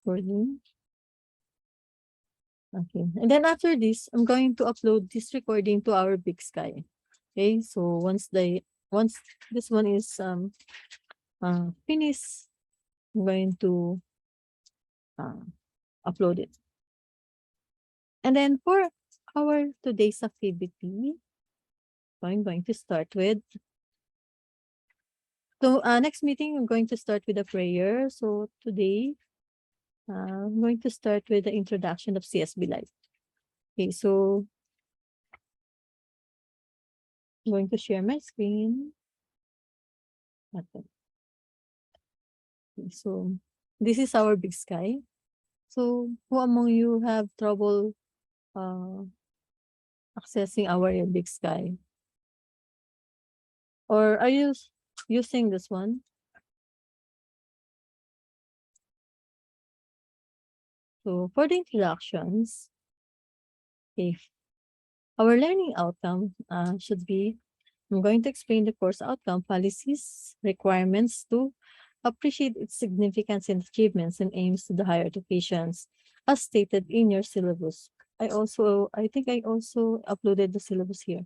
recording. Okay, and then after this, I'm going to upload this recording to our Big Sky. Okay, so once this one is finished, I'm going to upload it. And then for our today's activity, I'm going to start with. So next meeting, I'm going to start with a prayer. So today, I'm going to start with the introduction of CSBLIFE. Okay, so I'm going to share my screen. Okay, so this is our Big Sky. So who among you have trouble accessing our Big Sky? Or are you using this one? So for the introductions, if our learning outcome should be, I'm going to explain the course outcome policies, requirements to appreciate its significance and achievements and aims to the higher educations as stated in your syllabus. I think I also uploaded the syllabus here.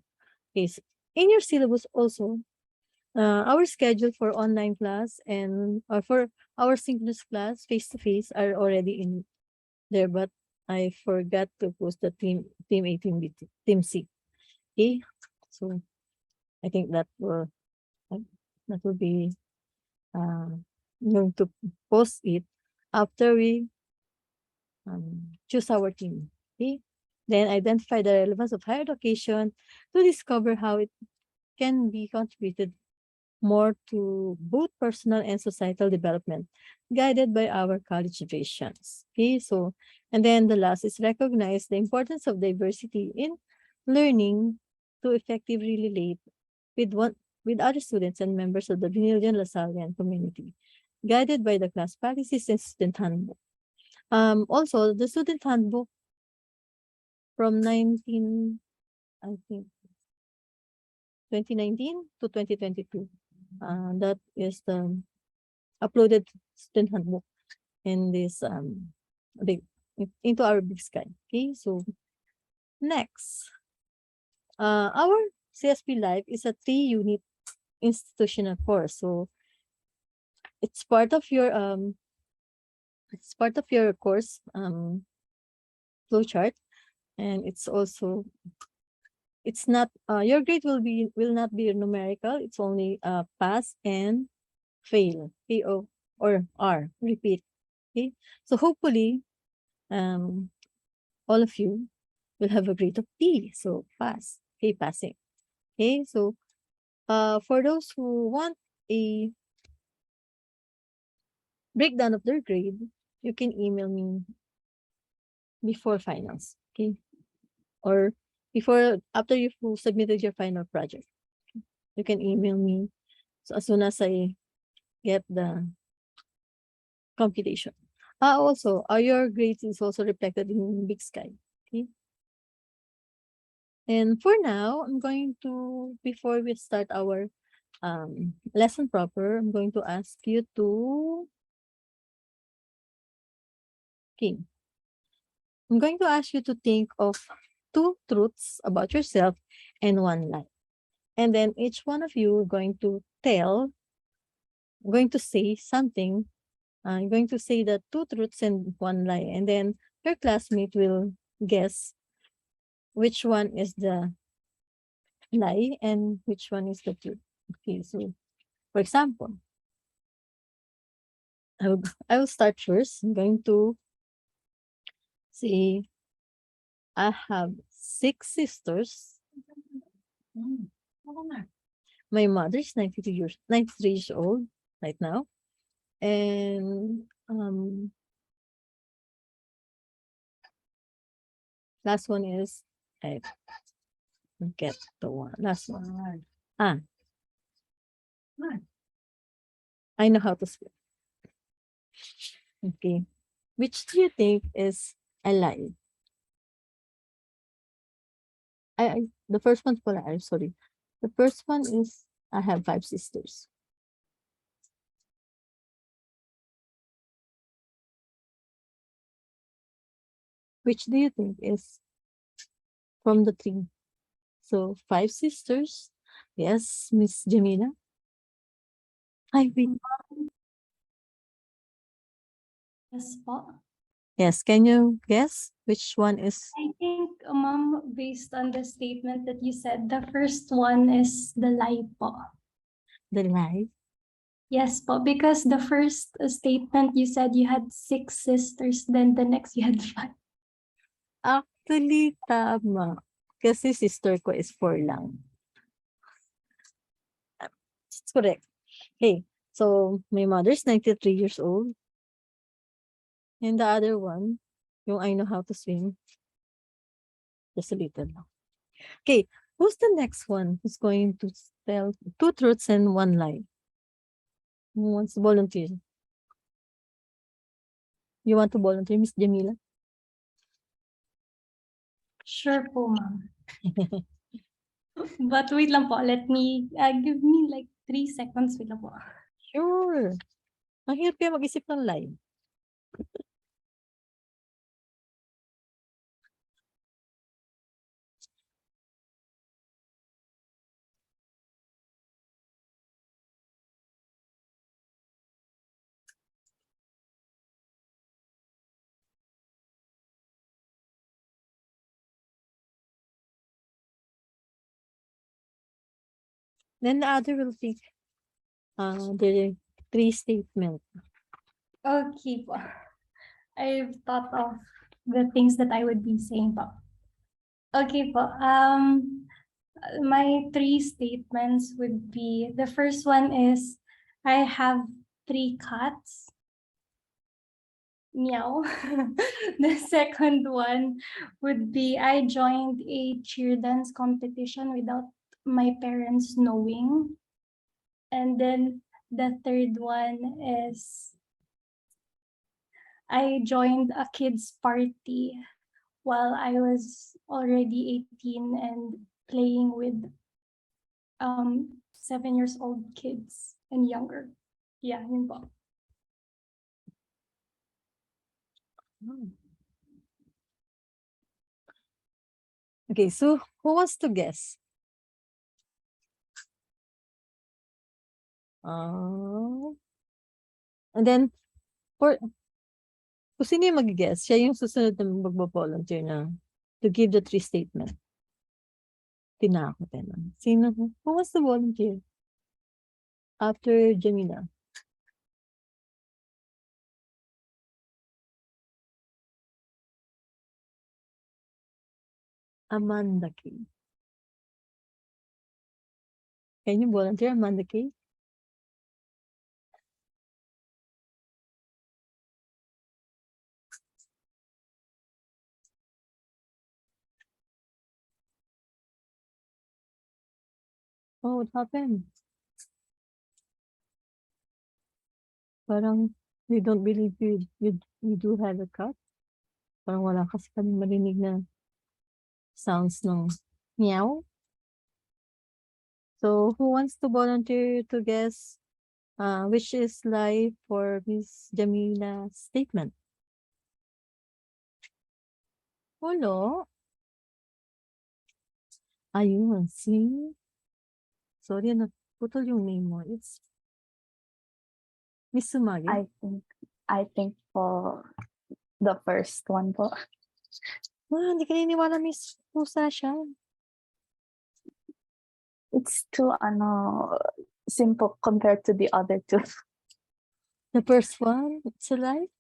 Okay, so in your syllabus also, our schedule for online class and for our synchronous class face-to-face are already in there, but I forgot to post the team A, team B, team C. Okay, so I think that will be going to post it after we choose our team. Okay, then identify the relevance of higher education to discover how it can be contributed more to both personal and societal development, guided by our college visions. Okay, so, and then the last is recognize the importance of diversity in learning to effectively relate with other students and members of the Binilian Lasallian community, guided by the class policies and student handbook. Also, the student handbook from I think 2019 to 2022. That is the uploaded student handbook in this into our Big Sky. Okay, so next, our CSBLIFE is a 3-unit institutional course. So it's part of your course flowchart, and it's not your grade will not be numerical. It's only pass and fail, PO or R, repeat. Okay, so hopefully all of you will have a grade of P, so pass. Okay, passing. Okay, so for those who want a breakdown of their grade, you can email me before finals. Okay, or after you've submitted your final project, you can email me. So as soon as I get the computation. Also, your grades is also reflected in Big Sky. Okay. And for now, I'm going to, before we start our lesson proper, I'm going to ask you to, okay. I'm going to ask you to think of 2 truths about yourself and 1 lie. And then each one of you going to say something. I'm going to say the 2 truths and 1 lie. And then your classmate will guess which one is the lie and which one is the truth. Okay, so for example, I will start first. I'm going to say I have 6 sisters. My mother is 93 years old right now. And last one is I get the one. Last one. I know how to spell. Okay. Which do you think is a lie? The first one's pala, I'm sorry. The first one is I have 5 sisters. Which do you think is from the three? So 5 sisters. Yes, Miss Jamila. Hi, wait. Yes po. Yes, can you guess which one is I think, ma'am, based on the statement that you said, the first one is the lie po. the lie? Yes po, because the first statement you said you had 6 sisters, then the next you had 5. Actually, tama. Kasi sister ko is 4 lang. It's correct. Okay, so my mother's 93 years old. And the other one, yung I know how to swim. Just a little lang. Okay, who's the next one who's going to tell 2 truths and 1 lie? Who wants to volunteer? You want to volunteer, Miss Jamila? Sure po, ma'am. But wait lang po, let me, give me like 3 seconds, wait lang po. Sure. Ang hirap kaya mag-isip ng lie. Then the other will pick the 3 statement. Okay po. I've thought of the things that I would be saying po. Okay po, my 3 statements would be, the first one is, I have 3 cats. Meow. The second one would be, I joined a cheer dance competition without my parents knowing. And then the third one is, I joined a kids party while I was already 18 and playing with 7 years old kids and younger. Yeah, yun po. Okay, so who wants to guess? And then, for kung sino yung mag-guess, siya yung susunod na magbo-volunteer na to give the 3 statement. Tinakot na. Sino? Who wants to volunteer? After Jamila. Amanda K. Can you volunteer, Amanda K? Oh, what happened? Parang we don't believe you do have a cat. Parang wala kasi kami marinig na sounds ng meow. So who wants to volunteer to guess which is lie for Miss Jamila's statement? Wala. Ayun, see? Sorry, naputol yung name mo. It's Miss Sumagi. I think for the first one po. Hindi ka niniwala, Miss Pusa siya. It's too simple compared to the other two. The first one, it's a lie?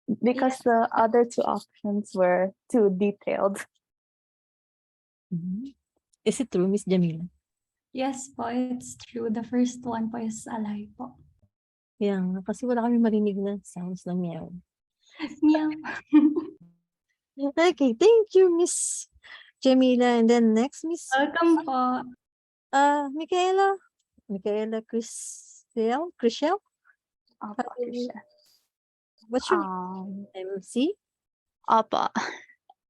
Because the other 2 options were too detailed. Is it true, Miss Jamila? Yes po, it's true. The first one po is a lie po. Yeah, kasi wala kami marinig na sounds ng meow. Meow. Okay, thank you, Miss Jamila. And then next, Miss Welcome po. Michaela Chriselle? Opo, What's your MC? Opo.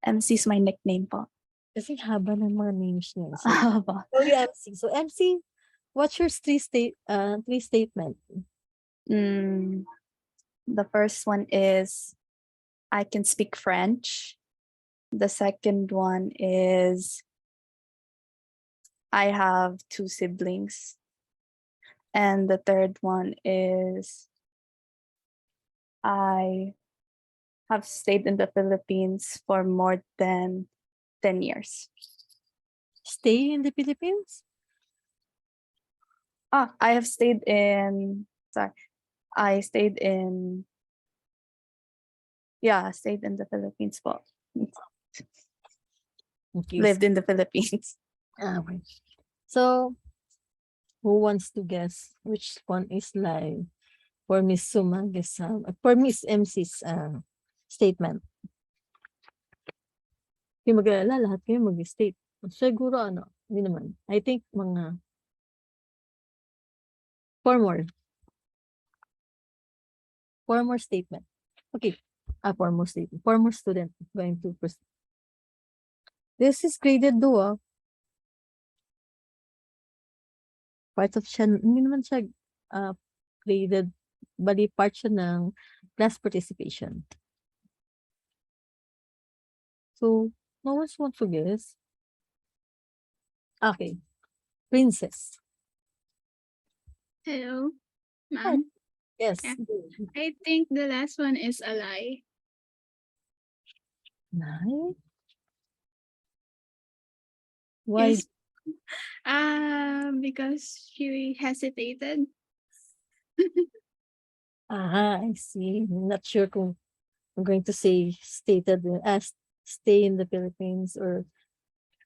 MC is my nickname po. Kasi haba ng mga names niya. So, Opo. MC. So MC, what's your 3 statement? The first one is, I can speak French. The second one is I have 2 siblings. And the third one is I have stayed in the Philippines for more than 10 years. Stay in the Philippines? I have stayed in, sorry, I stayed in, yeah, stayed in the Philippines po. Okay. Lived in the Philippines. Okay. So, who wants to guess which one is lie? For Miss Suma, guess, for Miss MC's statement. Yung mag-alala, lahat kayo mag-state. Siguro ano, hindi naman. I think mga 4 more. 4 more statement. Okay. 4 more statement. 4 more student going to proceed. This is graded do, part of siya, hindi naman siya graded, bali part siya ng class participation. So, no one wants to guess. Okay. Princess. Hello, ma'am. Yes. Yeah. I think the last one is a lie. Nine? Why? Yes. Because she hesitated. I see. Not sure kung I'm going to say stated as stay in the Philippines or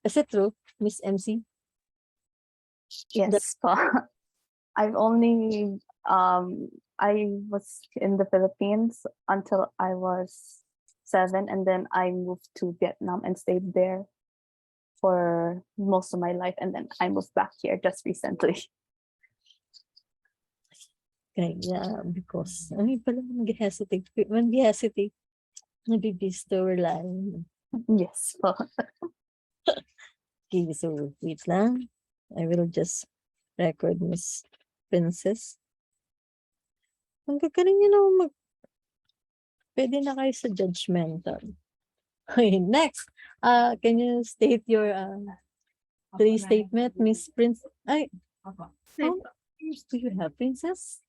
is it true, Miss MC? Yes po. I've only I was in the Philippines until I was 7, and then I moved to Vietnam and stayed there for most of my life, and then I moved back here just recently. Okay, yeah, because I mean pala nag-hesitate. When we hesitate, nabibis to rely. Yes po. Okay, so wait lang. I will just record Miss Princess. Ang gagaling nyo naman pwede na kayo sa judgmental. Okay, next. Can you state your 3 statement, Miss Prince? Ay, how do you have, Princess?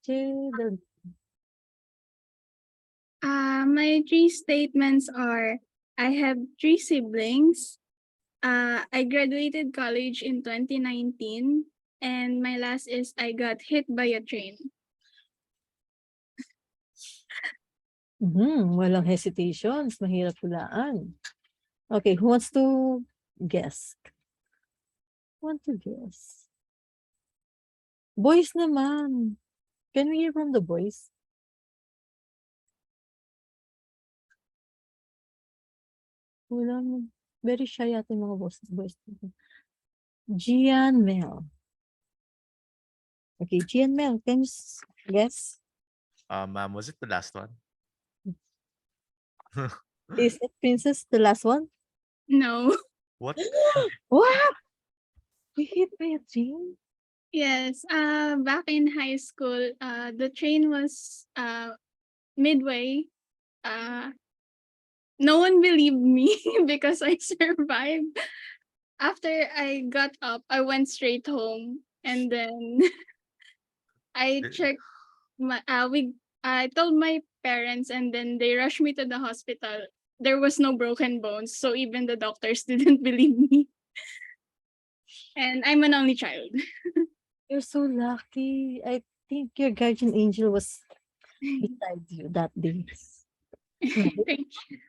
My 3 statements are I have 3 siblings. I graduated college in 2019. And my last is I got hit by a train. Walang hesitations. Mahirap hulaan. Okay, who wants to guess? Want to guess? Boys naman. Can we hear from the boys? Walang, very shy yata yung mga boys. Gian Mel. Okay, Gian Mel, can you guess? Ma'am, was it the last one? Is it Princess the last one? No. What? What? We hit by a train? Yes. Back in high school, the train was midway. No one believed me because I survived. After I got up, I went straight home, and then I checked my I told my parents, and then they rushed me to the hospital. There was no broken bones, so even the doctors didn't believe me. And I'm an only child. You're so lucky. I think your guardian angel was beside you that day. Thank you.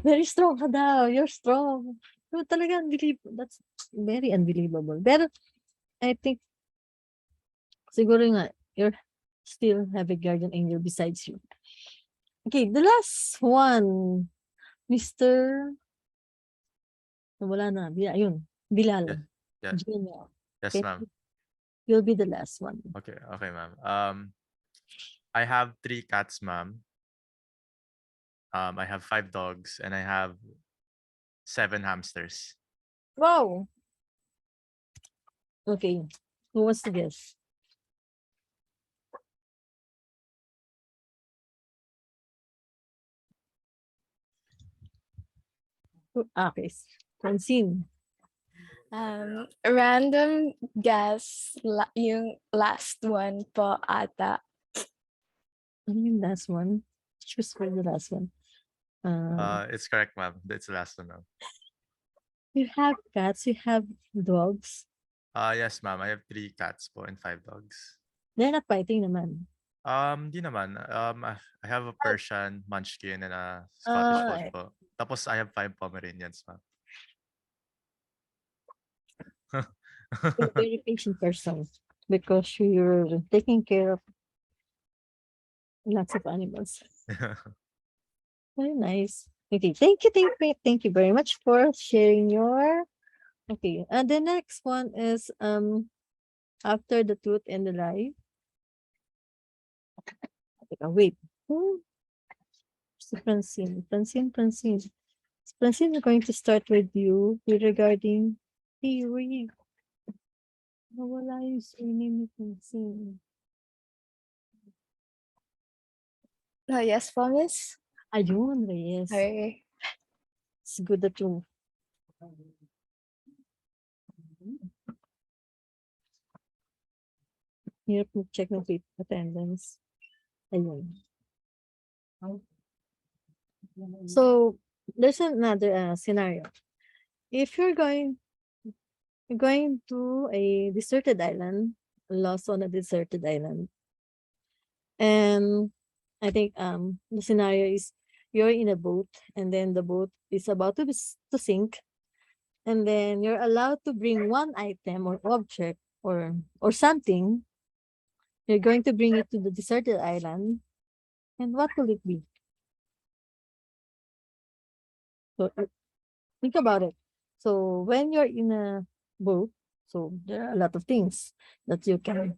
Very strong ka daw. You're strong. No, talaga unbelievable. That's very unbelievable. Pero I think siguro nga you're still have a guardian angel besides you. Okay, the last one. Mr. Wala na. Ayun. Bilal. Yeah. Gmail. Yes, Okay, ma'am. you'll be the last one. Okay, ma'am. I have 3 cats, ma'am. I have 5 dogs, and I have 7 hamsters. Wow. Okay. Who wants to guess? Okay. Francine. Random guess, yung last one po ata. Ano yung last one? Choose for the last one. It's correct, ma'am. That's the last one, ma'am. You have cats, you have dogs. Yes, ma'am. I have 3 cats po and 5 dogs. They're not fighting naman. Di naman. I have a Persian, Munchkin, and a Scottish Fold po. Tapos I have 5 Pomeranians, ma'am. You're a very patient person because you're taking care of lots of animals. Very nice. Okay, thank you very much for sharing your. Okay, and the next one is after the truth and the lie. Wait. Si Francine. Francine, we're going to start with you regarding theory. Nawala yung surname ni Francine. Yes po, miss. Ayun, Reyes. Okay. It's good that you. Hirap mag-check ng attendance. Ayun. So, there's another scenario. If you're going to a deserted island, lost on a deserted island, and I think the scenario is you're in a boat and then the boat is about to sink, and then you're allowed to bring one item or object or something. You're going to bring it to the deserted island, and what will it be? So think about it. So when you're in a boat, so there are a lot of things that you can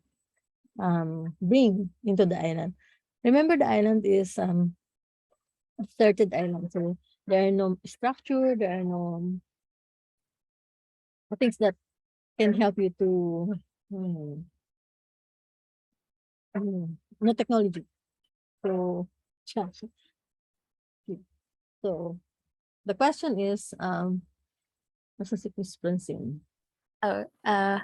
bring into the island. Remember, the island is a deserted island, so there are no structure, there are no things that can help you to no technology. So yeah. So the question is nasa si Miss Francine. Oh, I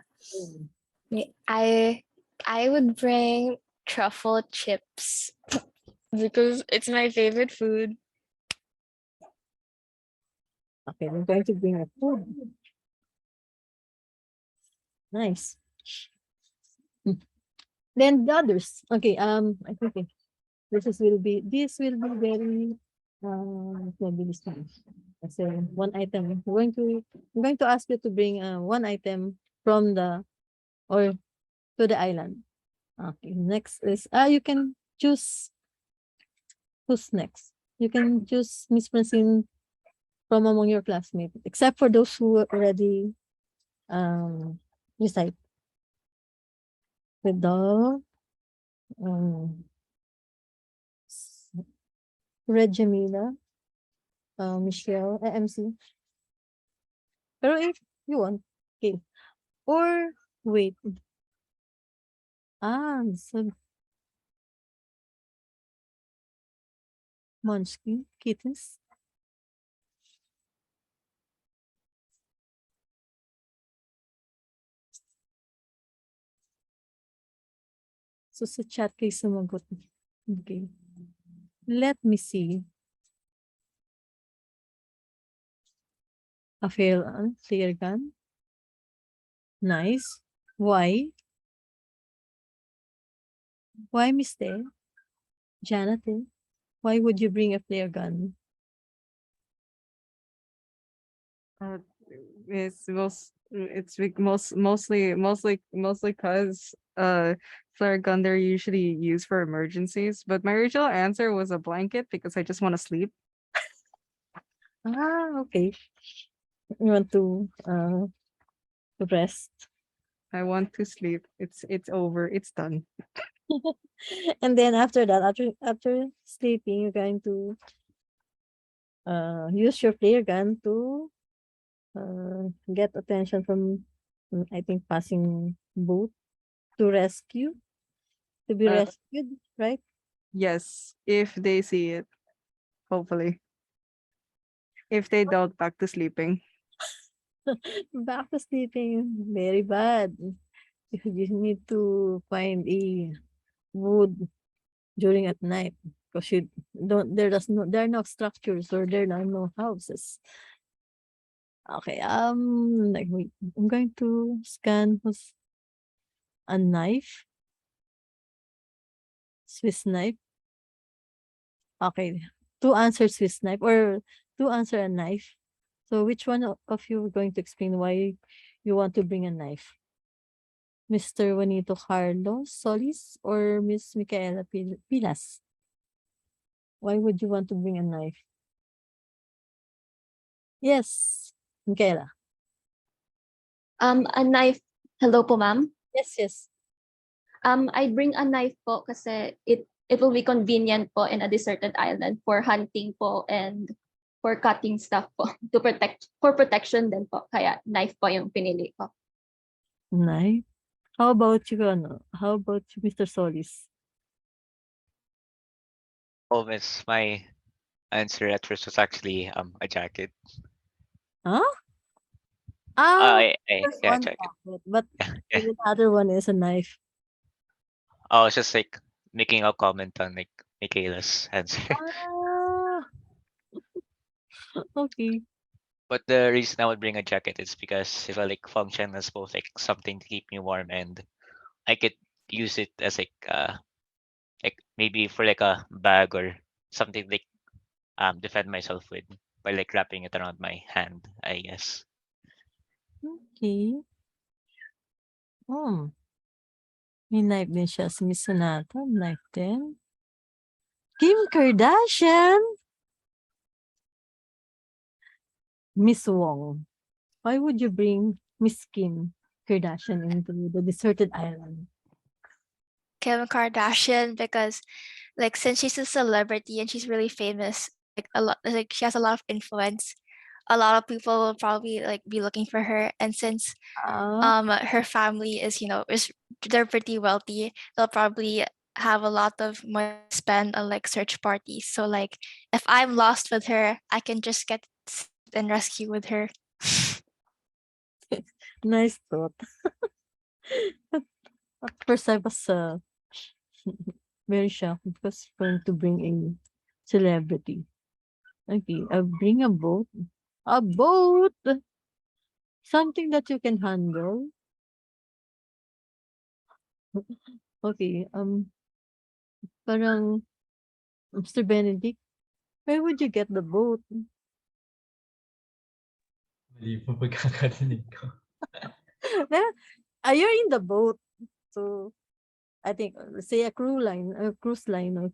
would bring truffle chips because it's my favorite food. Okay, we're going to bring a food. Nice. Then the others. Okay, I think this will be very mabilis lang. Kasi one item. I'm going to ask you to bring one item from the or to the island. Okay, next is you can choose who's next. You can choose Miss Francine from among your classmates, except for those who already recite. With the Red Jamila, Michelle, MC. Pero if you want, okay. Or wait. So Munchkin, kittens. So sa chat kayo sumagot. Okay. Let me see. A flare gun. Nice. Why? Why, Mister? Jonathan? Why would you bring a flare gun? Mostly because flare gun they're usually used for emergencies. But my original answer was a blanket because I just want to sleep. Okay. You want to rest. I want to sleep. It's over. It's done. And then after that, after sleeping, you're going to use your flare gun to get attention from I think passing boat to be Uh, rescued, right? Yes, if they see it, hopefully. If they don't, back to sleeping. Back to sleeping. Very bad. You need to find a wood during at night because you don't there are no structures or there are no houses. Okay, like wait, I'm going to scan who's a knife, Swiss knife. Okay, two answer Swiss knife or two answer a knife. So which one of you are going to explain why you want to bring a knife? Mr. Juanito Carlos Solis or Miss Micaela Pilas? Why would you want to bring a knife? Yes, Micaela. A knife. Hello po, ma'am. Yes, yes. I bring a knife po kasi it will be convenient po in a deserted island for hunting po and for cutting stuff po for protection din po. Kaya knife po yung pinili ko. Knife. How about you, ano? How about you, Mr. Solis? Oh, miss, my answer at first was actually a jacket. Huh? Ah, first Yeah, one jacket. jacket, but Yeah. the other one is a knife. I was just like making a comment on like Michaela's answer. Ah, okay. But the reason I would bring a jacket is because it will like function as both like something to keep me warm and I could use it as like maybe for like a bag or something like defend myself with by like wrapping it around my hand, I guess. Okay. May knife din siya si Miss Sonata. Knife din. Kim Kardashian. Miss Wong. Why would you bring Miss Kim Kardashian into the deserted island? Kim Kardashian because like since she's a celebrity and she's really famous, like she has a lot of influence. A lot of people will probably like be looking for her, and since her family is they're pretty wealthy, they'll probably have a lot of money to spend on like search parties. So like if I'm lost with her, I can just get saved and rescue with her. Nice thought. At first, I was very shocked because going to bring a celebrity. Okay, I'll bring a boat. A boat! Something that you can handle. Okay, parang Mr. Benedict, where would you get the boat? Mali po pagkakarinig ko. You're in the boat. So, I think, say a cruise line or cruise liner.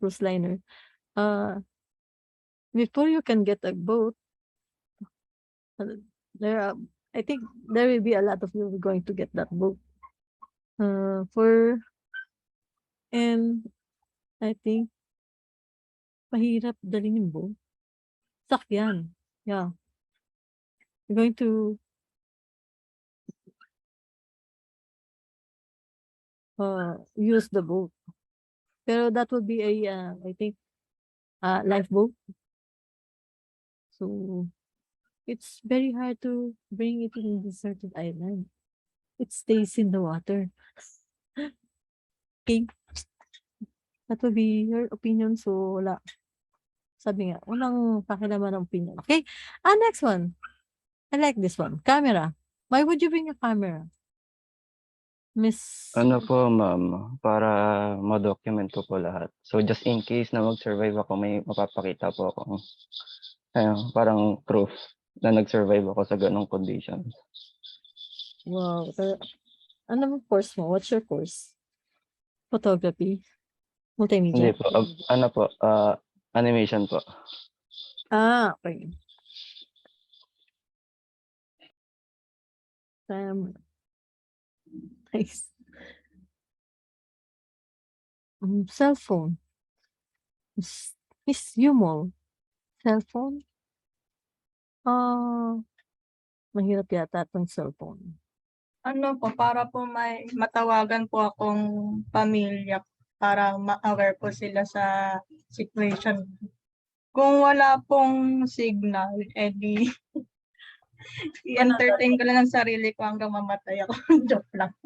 Before you can get a boat, there are, I think there will be a lot of you going to get that boat. And I think, mahirap dalhin yung boat. Sakyan. Yeah. You're going to use the boat. Pero that would be a, I think, lifeboat. So, it's very hard to bring it in a deserted island. It stays in the water. Okay. That would be your opinion. So, wala. Sabi nga, walang pakilaman ng opinion. Okay? Next one. I like this one. Camera. Why would you bring a camera? Miss... Ano po, ma'am, para ma-document ko po lahat. So just in case na mag-survive ako, may mapapakita po ako. Parang proof na nag-survive ako sa ganong conditions. Wow. Ano mo course mo? What's your course? Photography? Multimedia? Hindi po, ano po, animation po. Okay. Nice. Cellphone. Miss Yumol. Cellphone? Mahirap yata itong cellphone. Ano po, para po may matawagan po akong pamilya para ma-aware po sila sa situation. Kung wala pong signal, edi i-entertain ko lang ang sarili ko hanggang mamatay ako. Joke lang.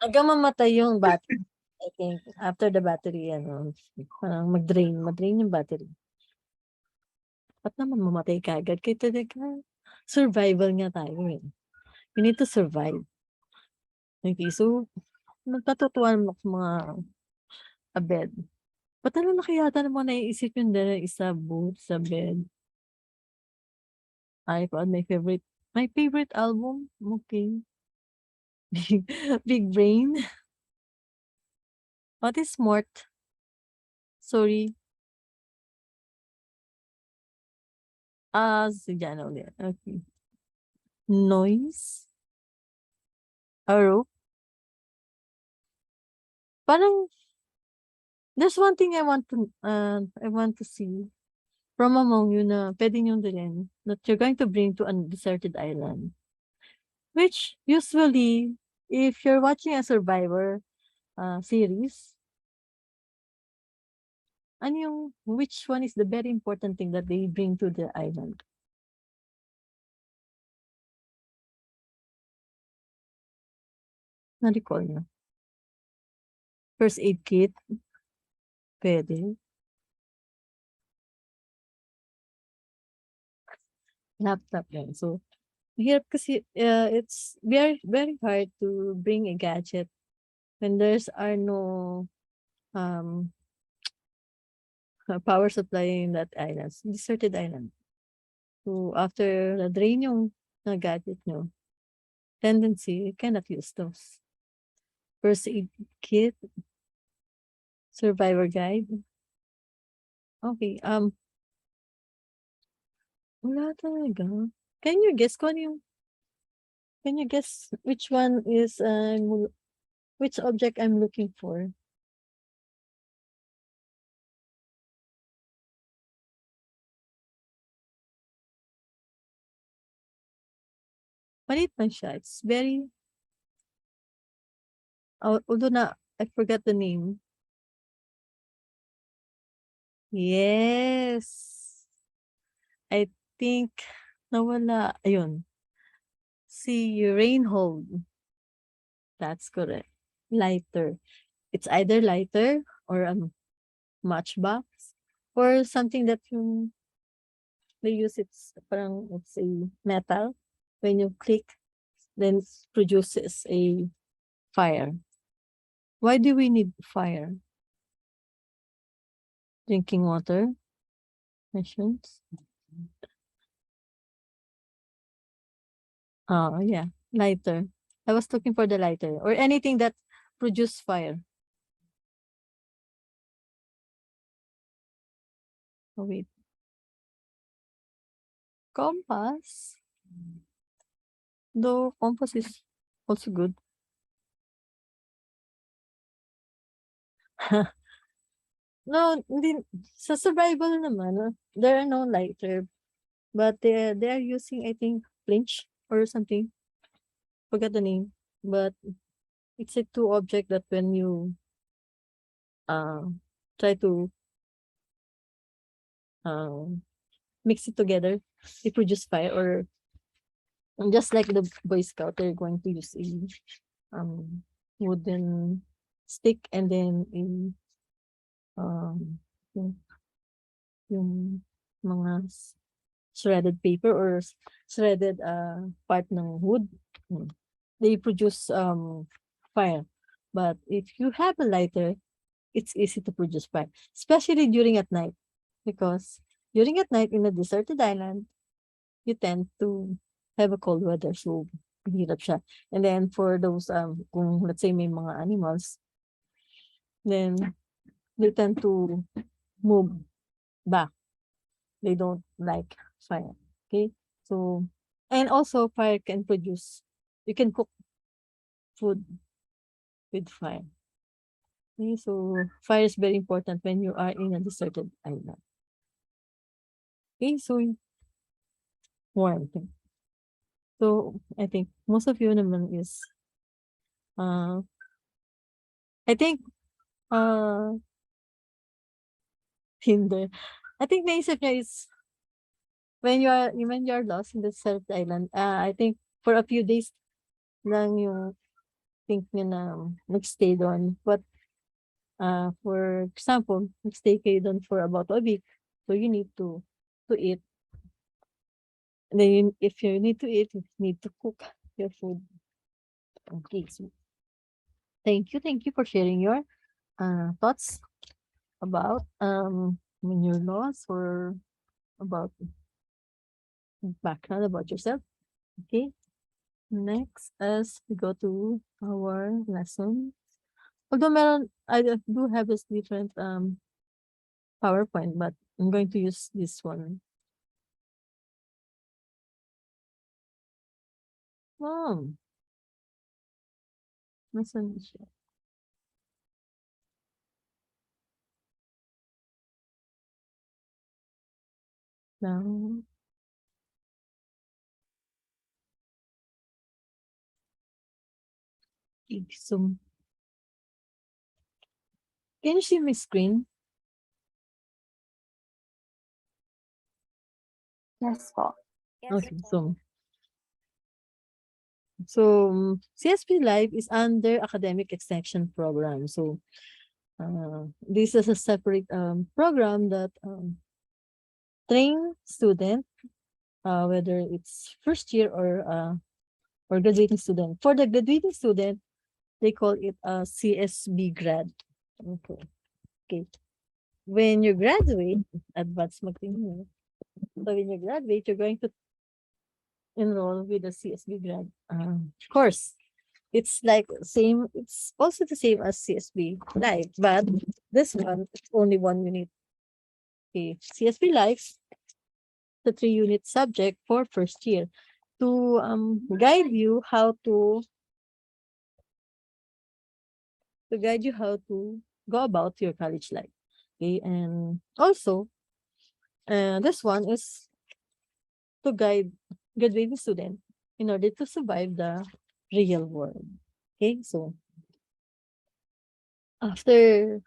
Hanggang mamatay yung battery. I think after the battery, parang mag-drain yung battery. Ba't naman mamatay ka agad? Kaya talaga, survival nga tayo eh. We need to survive. Okay, so, nagkatutuan mo mga bed. Ba't na kaya ng mga naiisip yung dala isa boot sa bed? iPod, my favorite album. Okay. Big brain. What is smart? Sorry. Si Jana ulit. Okay. Noise. Arrow. Parang, there's one thing I want to see from among you na pwede nyo din that you're going to bring to a deserted island. Which usually, if you're watching a Survivor series, which one is the very important thing that they bring to the island? Na-recall nyo? First aid kit? Pwede. Laptop yan. So, hirap kasi, it's very, very hard to bring a gadget when there's are no power supply in that island. Deserted island. So, after na-drain yung gadget nyo, tendency, you cannot use those. First aid kit, survivor guide. Okay, wala talaga. Can you guess which one is, which object I'm looking for? Maliit lang siya. It's very, although I forgot the name. Yes. I think nawala. Ayun. Si Reinhold. That's correct. Lighter. It's either lighter or a matchbox or something that they use it's a metal. When you click, then it produces a fire. Why do we need fire? Drinking water? Questions? Oh, yeah. Lighter. I was looking for the lighter or anything that produce fire. Oh, wait. Compass. Though compass is also good. No, sa survival naman, there are no lighter. But they are using, I think, flinch or something. Forgot the name. But it's a two object that when you try to mix it together, they produce fire. Or just like the Boy Scout, they're going to use a wooden stick and then yung mga shredded paper or shredded part ng wood. They produce fire. But if you have a lighter, it's easy to produce fire, especially during at night, because during at night in a deserted island, you tend to have a cold weather, so hirap siya. And then for those kung let's say may mga animals, then they tend to move back. They don't like fire. Okay, so and also fire can produce. You can cook food with fire. Okay, so fire is very important when you are in a deserted island. Okay, so warmth. So I think most of you naman is I think Tinder. I think naisip niya is when you're lost in the desert island, I think for a few days lang yung think niya na magstay doon. But for example, magstay kayo doon for about a week. So you need to eat. And then if you need to eat, you need to cook your food. Okay, so thank you for sharing your thoughts about when you're lost or about background about yourself. Okay. Next, as we go to our lesson. Although I do have this different PowerPoint, but I'm going to use this one. Oh, nasaan na siya? Now, so can you see my screen? Yes po. Okay, so CSP Life is under academic extension program. So this is a separate program that train student, whether it's first year or graduating student. For the graduating student, they call it a CSB grad. Okay. Okay. When you graduate, advanced magtingin. So when you graduate, you're going to enroll with the CSB grad course. It's like same, it's also the same as CSB Life, but this one, it's only 1 unit. Okay. CSB Life, the 3-unit subject for first year to guide you how to go about your college life. Okay, and also this one is to guide graduating student in order to survive the real world. Okay, so after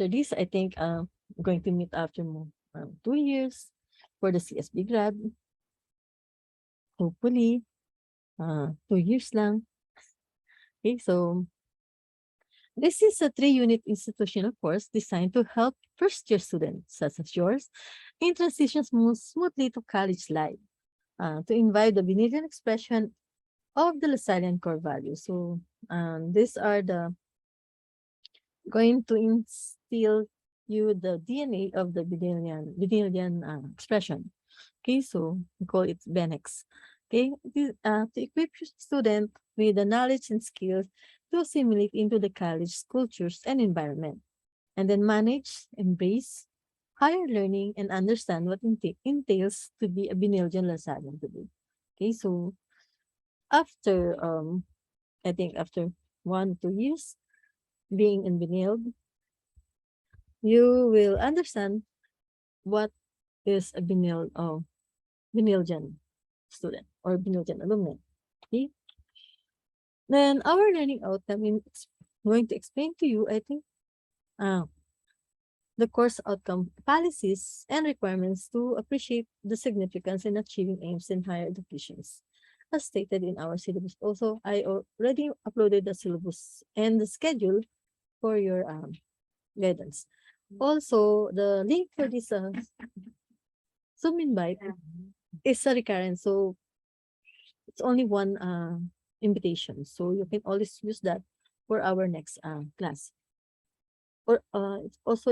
this, I think I'm going to meet after 2 years for the CSB grad. Hopefully, 2 years lang. Okay, so this is a 3-unit institutional course designed to help first-year students, such as yours, in transition smoothly to college life, to invite the Benedian expression of the Lasallian core values. So these are the going to instill you the DNA of the Benedian expression. Okay, so we call it BENEX. Okay, to equip your student with the knowledge and skills to assimilate into the college cultures and environment, and then manage, embrace higher learning, and understand what entails to be a Benildian Lasallian today. Okay, so after I think after 1 2 years being in Benilde, you will understand what is a Benildian student or Benildian alumni. Okay? Then our learning outcome is going to explain to you, I think, the course outcome policies and requirements to appreciate the significance in achieving aims in higher educations, as stated in our syllabus. Also, I already uploaded the syllabus and the schedule for your guidance. Also, the link for this Zoom invite is a recurrent, so it's only one invitation. So you can always use that for our next class. Or it's also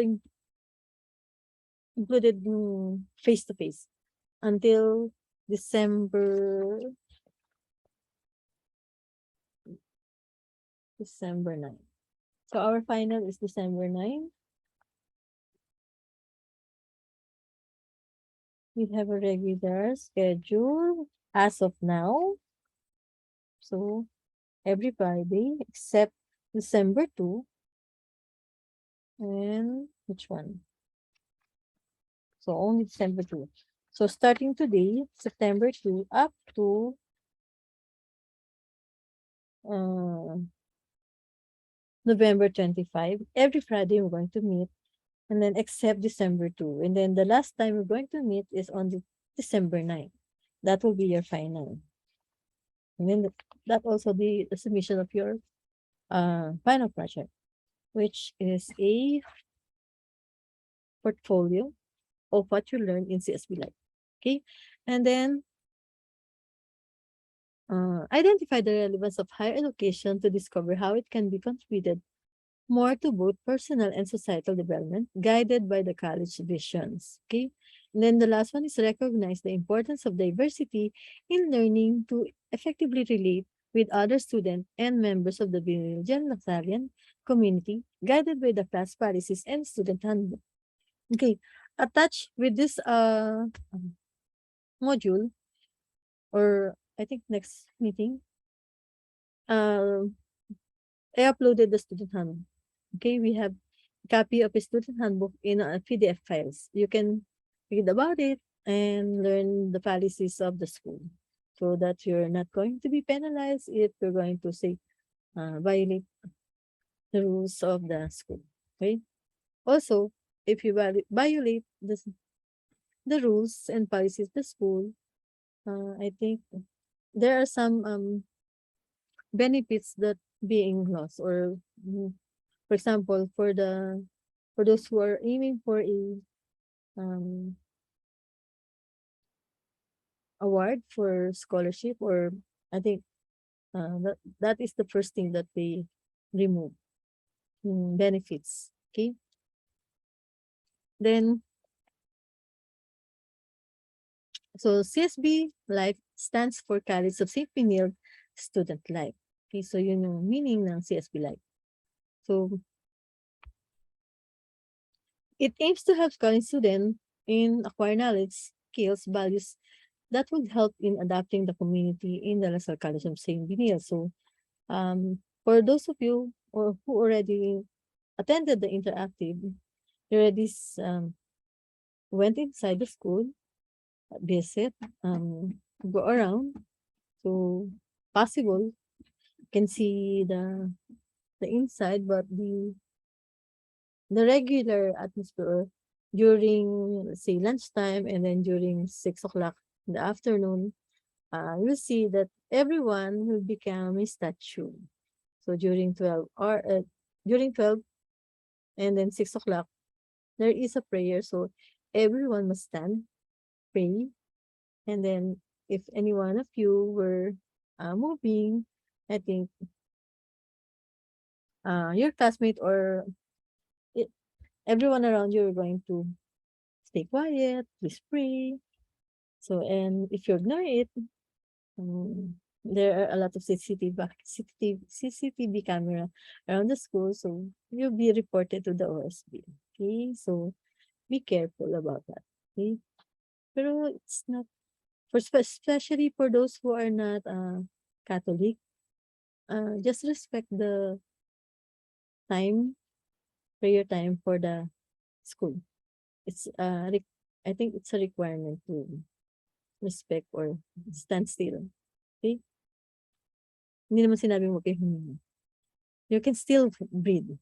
included face to face until December 9th. So our final is December 9th. We have a regular schedule as of now. So every Friday except December 2 and which one? So only December 2. So starting today, September 2 up to November 25, every Friday we're going to meet and then except December 2. And then the last time we're going to meet is on the December 9. That will be your final. And then that also the submission of your final project, which is a portfolio of what you learned in CSB Life. Okay. And then identify the relevance of higher education to discover how it can be contributed more to both personal and societal development, guided by the college visions. Okay. And then the last one is recognize the importance of diversity in learning to effectively relate with other students and members of the Biniljan Lasallian community, guided by the class policies and student handbook. Okay. Attached with this module, or I think next meeting, uh, I uploaded the student handbook. Okay, we have a copy of a student handbook in PDF files. You can read about it and learn the policies of the school so that you're not going to be penalized if you're going to say violate the rules of the school. Okay. Also, if you violate the rules and policies of the school, I think there are some benefits that being lost, or for example, for those who are aiming for a um, award for scholarship, or I think that is the first thing that they remove, benefits. Okay, then so CSB Life stands for College of St. Benilde Student Life. Okay, so yun yung meaning ng CSB Life. So it aims to help college students in acquire knowledge, skills, values that would help in adapting the community in the Lasal College of St. Benilde. So for those of you or who already attended the interactive, you already went inside the school, visit, go around. So possible can see the inside, but the regular atmosphere during, let's say, lunchtime, and then during 6 o'clock in the afternoon, you'll see that everyone will become a statue. So during 12 or during 12 and then 6 o'clock, there is a prayer. So everyone must stand, pray, and then if any one of you were moving, I think your classmate or everyone around you are going to stay quiet, please pray. So, and if you ignore it, there are a lot of CCTV camera around the school, so you'll be reported to the OSB. Okay, so be careful about that. Okay, pero it's not especially for those who are not Catholic. Just respect the time, prayer time for the school. It's I think it's a requirement to respect or stand still. Okay? Hindi naman sinabing huwag kayo huminga. You can still breathe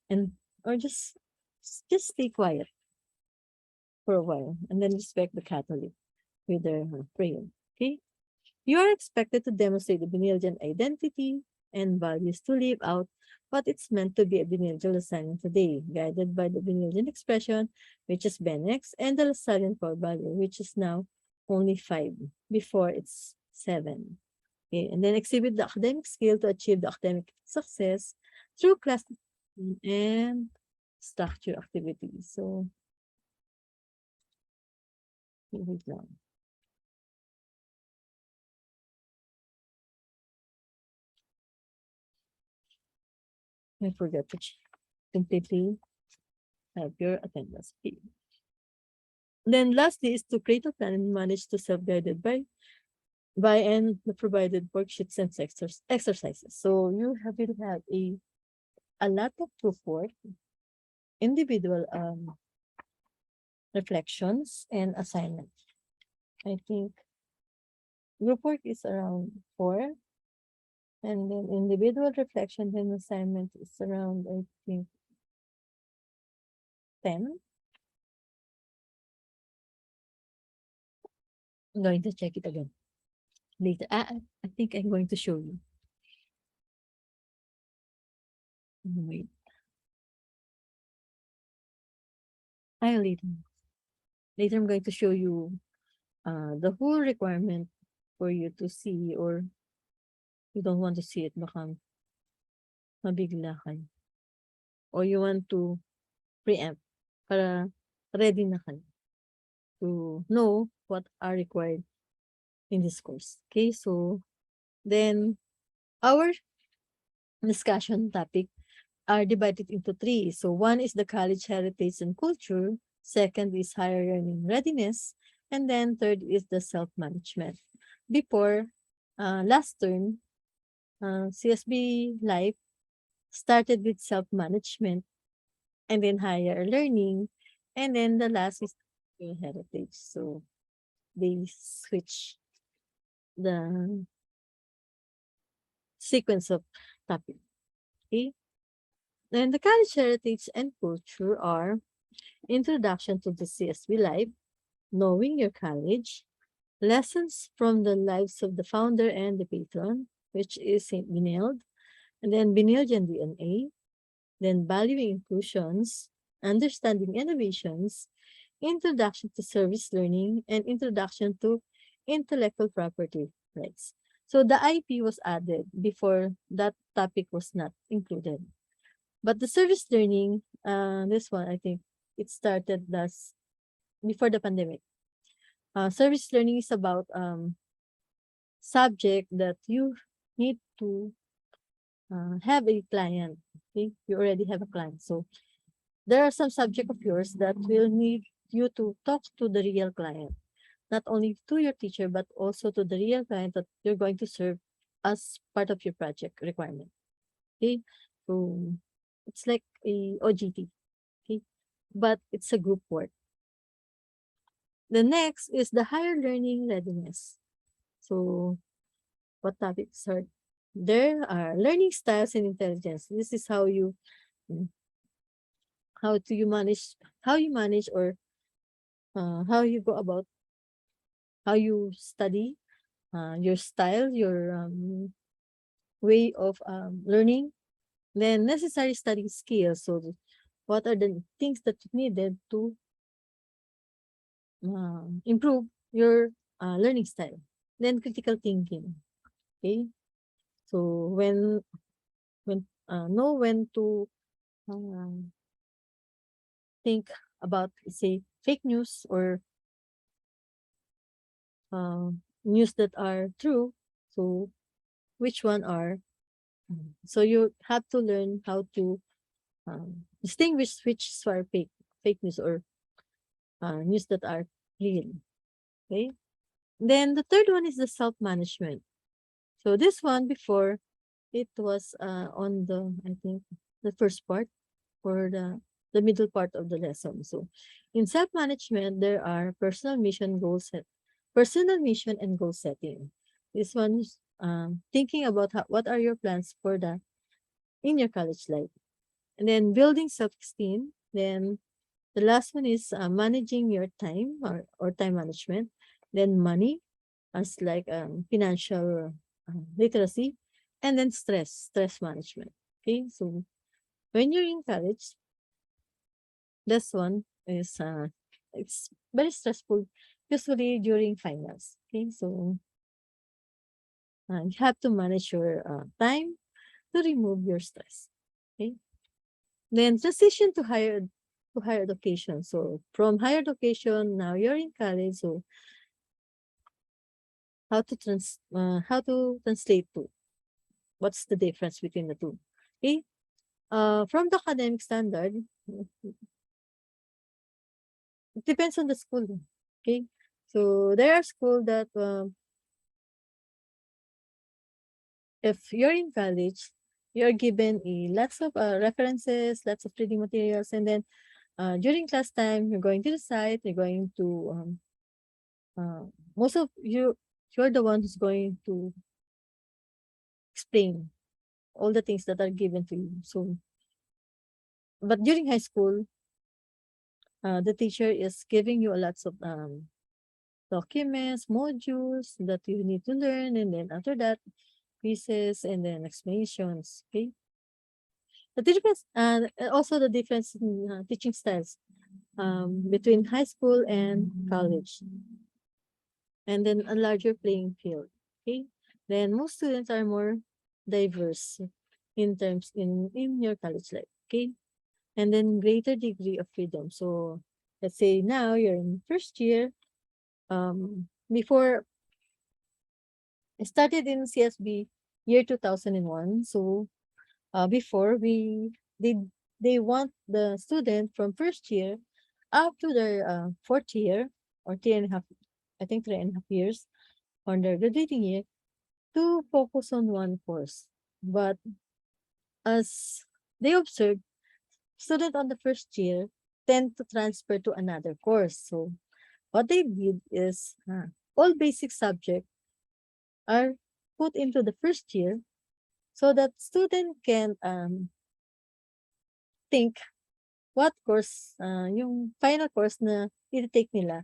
and or just stay quiet for a while and then respect the Catholic with their prayer. Okay? You are expected to demonstrate the Benildian identity and values to live out what it's meant to be a Benildian Lasallian today, guided by the Benildian expression, which is Benex, and the Lasallian core value, which is now only 5. Before it's 7. Okay, and then exhibit the academic skill to achieve the academic success through class and structure activities. So, here we go. I forgot to completely have your attendance fee. Then lastly is to create a plan and manage to self-guided by and the provided worksheets and exercises. So you will have a lot of proof work, individual reflections, and assignments. I think group work is around 4, and then individual reflection and assignment is around, I think, 10. I'm going to check it again later. I think I'm going to show you. Wait. Later. Later, I'm going to show you the whole requirement for you to see, or you don't want to see it, baka mabigla kayo. Or you want to preempt para ready na kayo to know what are required in this course. Okay, so then our discussion topic are divided into 3. So one is the college heritage and culture, second is higher learning readiness, and then third is the self-management. Before, last term, CSB Life started with self-management, and then higher learning, and then the last is heritage. So they switch the sequence of topic. Okay. Then the college heritage and culture are introduction to the CSB life, knowing your college, lessons from the lives of the founder and the patron, which is St. Benilde, and then Benildian DNA, then valuing inclusions, understanding innovations, introduction to service learning, and introduction to intellectual property rights. So the IP was added before that topic was not included. But the service learning, this one, I think it started last before the pandemic. Service learning is about subject that you need to have a client. Okay, you already have a client. So there are some subject of yours that will need you to talk to the real client, not only to your teacher, but also to the real client that you're going to serve as part of your project requirement. Okay, so it's like a OGT. Okay, but it's a group work. The next is the higher learning readiness. So what topics are there? Are learning styles and intelligence. This is how you how you manage or how you go about how you study, your style, your way of learning, then necessary study skills. So what are the things that you needed to improve your learning style? Then critical thinking. Okay, so when know when to think about, say, fake news or news that are true. So which one are so you have to learn how to distinguish which are fake news or news that are real. Okay. Then the third one is the self-management. So this one before it was on the, I think, the first part or the middle part of the lesson. So in self-management, there are personal mission and goal setting. This one is thinking about what are your plans for in your college life. And then building self-esteem. Then the last one is managing your time or time management. Then money as like financial literacy. And then stress management. Okay, so when you're in college, this one is it's very stressful, usually during finals. Okay, so you have to manage your time to remove your stress. Okay, then transition to higher education. So from higher education, now you're in college. So how to translate to what's the difference between the two? Okay, from the academic standard, it depends on the school. Okay, so there are schools that if you're in college, you're given lots of references, lots of reading materials, and then during class time, you're going to the site, you're going to most of you're the one who's going to explain all the things that are given to you. So, but during high school, the teacher is giving you a lots of documents, modules that you need to learn, and then after that, quizzes and then explanations. Okay. The difference, also the difference in teaching styles between high school and college, and then a larger playing field. Okay. Then most students are more diverse in terms in your college life. Okay. And then greater degree of freedom. So let's say now you're in first year. Before I started in CSB year 2001. So before they want the student from first year up to their fourth year or 3.5, I think 3.5 years on their graduating year to focus on one course. But as they observed, students on the first year tend to transfer to another course. So what they did is all basic subjects are put into the first year so that student can think what course, yung final course na i-take nila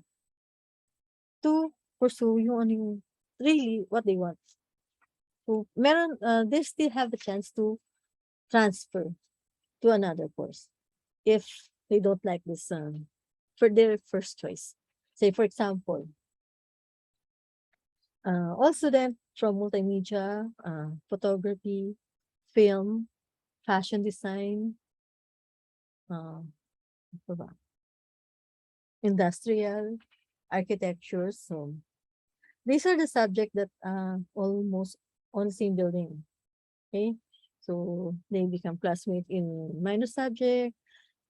to pursue yung ano yung really what they want. So meron, they still have the chance to transfer to another course if they don't like this for their first choice. Say for example, all students from multimedia, photography, film, fashion design, ano ba? Industrial, architecture. So these are the subject that almost on the same building. Okay. So they become classmates in minor subject.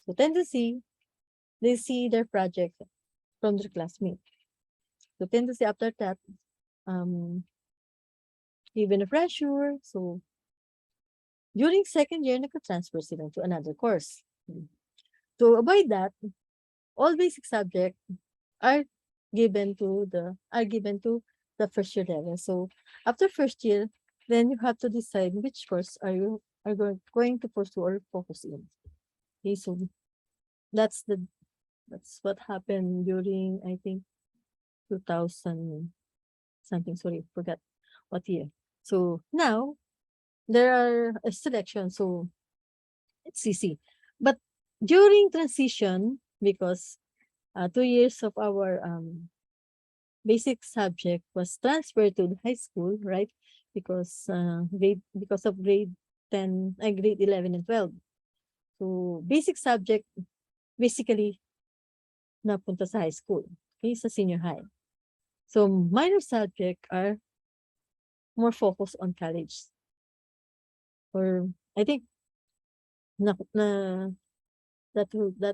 So tendency, they see their project from their classmate. So tendency after that, even a pressure. So during second year, naka-transfer sila to another course. To avoid that, all basic subjects are given to the first year level. So after first year, then you have to decide which course are you going to pursue or focus in. Okay, so that's what happened during I think 2000 something. Sorry, forgot what year. So now there are a selection. So it's easy, but during transition because 2 years of our basic subject was transferred to the high school, right? Because because of grade 10, grade 11 and 12. So basic subject basically napunta sa high school, okay, sa senior high. So minor subject are more focused on college. Or I think that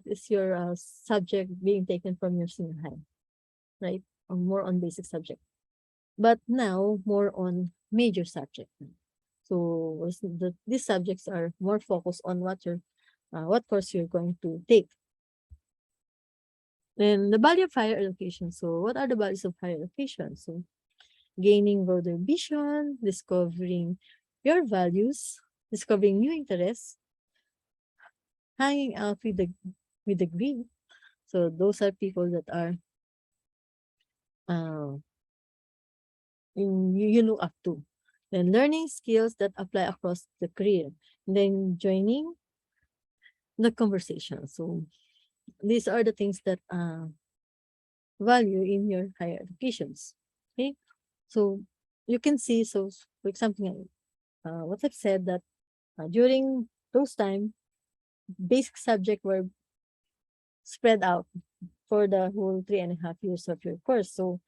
is your subject being taken from your senior high, right? Or more on basic subject. But now more on major subject. So these subjects are more focused on what course you're going to take. Then the value of higher education. So what are the values of higher education? So gaining broader vision, discovering your values, discovering new interests, hanging out with the green. So those are people that are you look up to. Then learning skills that apply across the career. Then joining the conversation. So these are the things that value in your higher educations. Okay, so you can see. So for example, what I've said that during those time, basic subject were spread out for the whole 3.5 years of your course. So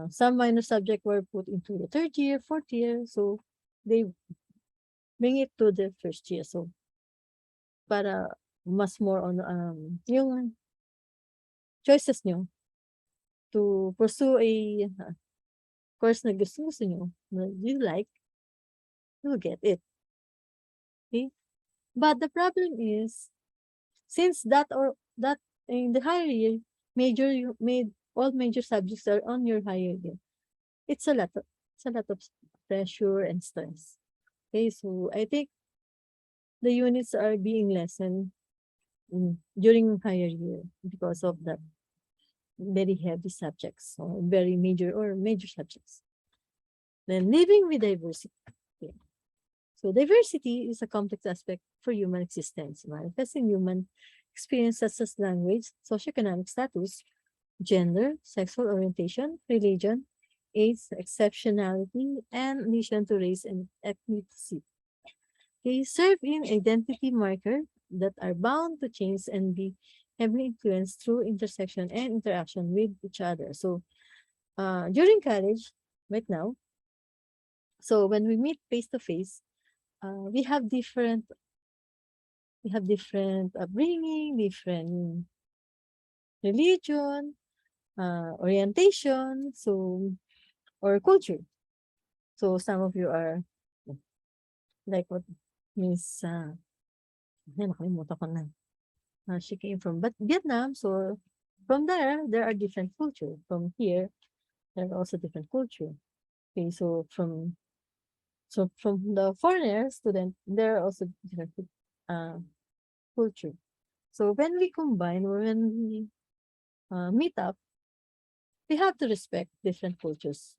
some minor subject were put into the third year, fourth year. So they bring it to the first year. So para mas more on yung choices nyo to pursue a course na gusto nyo, na you like, you'll get it. Okay? But the problem is, since that in the higher year, all major subjects are on your higher year. It's a lot of pressure and stress. Okay, so I think the units are being lessened during higher year because of that very heavy subjects or very major subjects. Then living with diversity. Okay. So diversity is a complex aspect for human existence, manifesting human experience such as language, socioeconomic status, gender, sexual orientation, religion, age, exceptionality, and addition to race and ethnicity. They serve in identity marker that are bound to change and be heavily influenced through intersection and interaction with each other. So during college, right now, so when we meet face to face, we have different upbringing, different religion, orientation, so or culture. So some of you are like what Miss nakalimutan ko na. She came from but Vietnam, so from there are different culture. From here, there are also different culture. Okay, so from the foreigner student, there are also different culture. So when we combine or when we meet up, we have to respect different cultures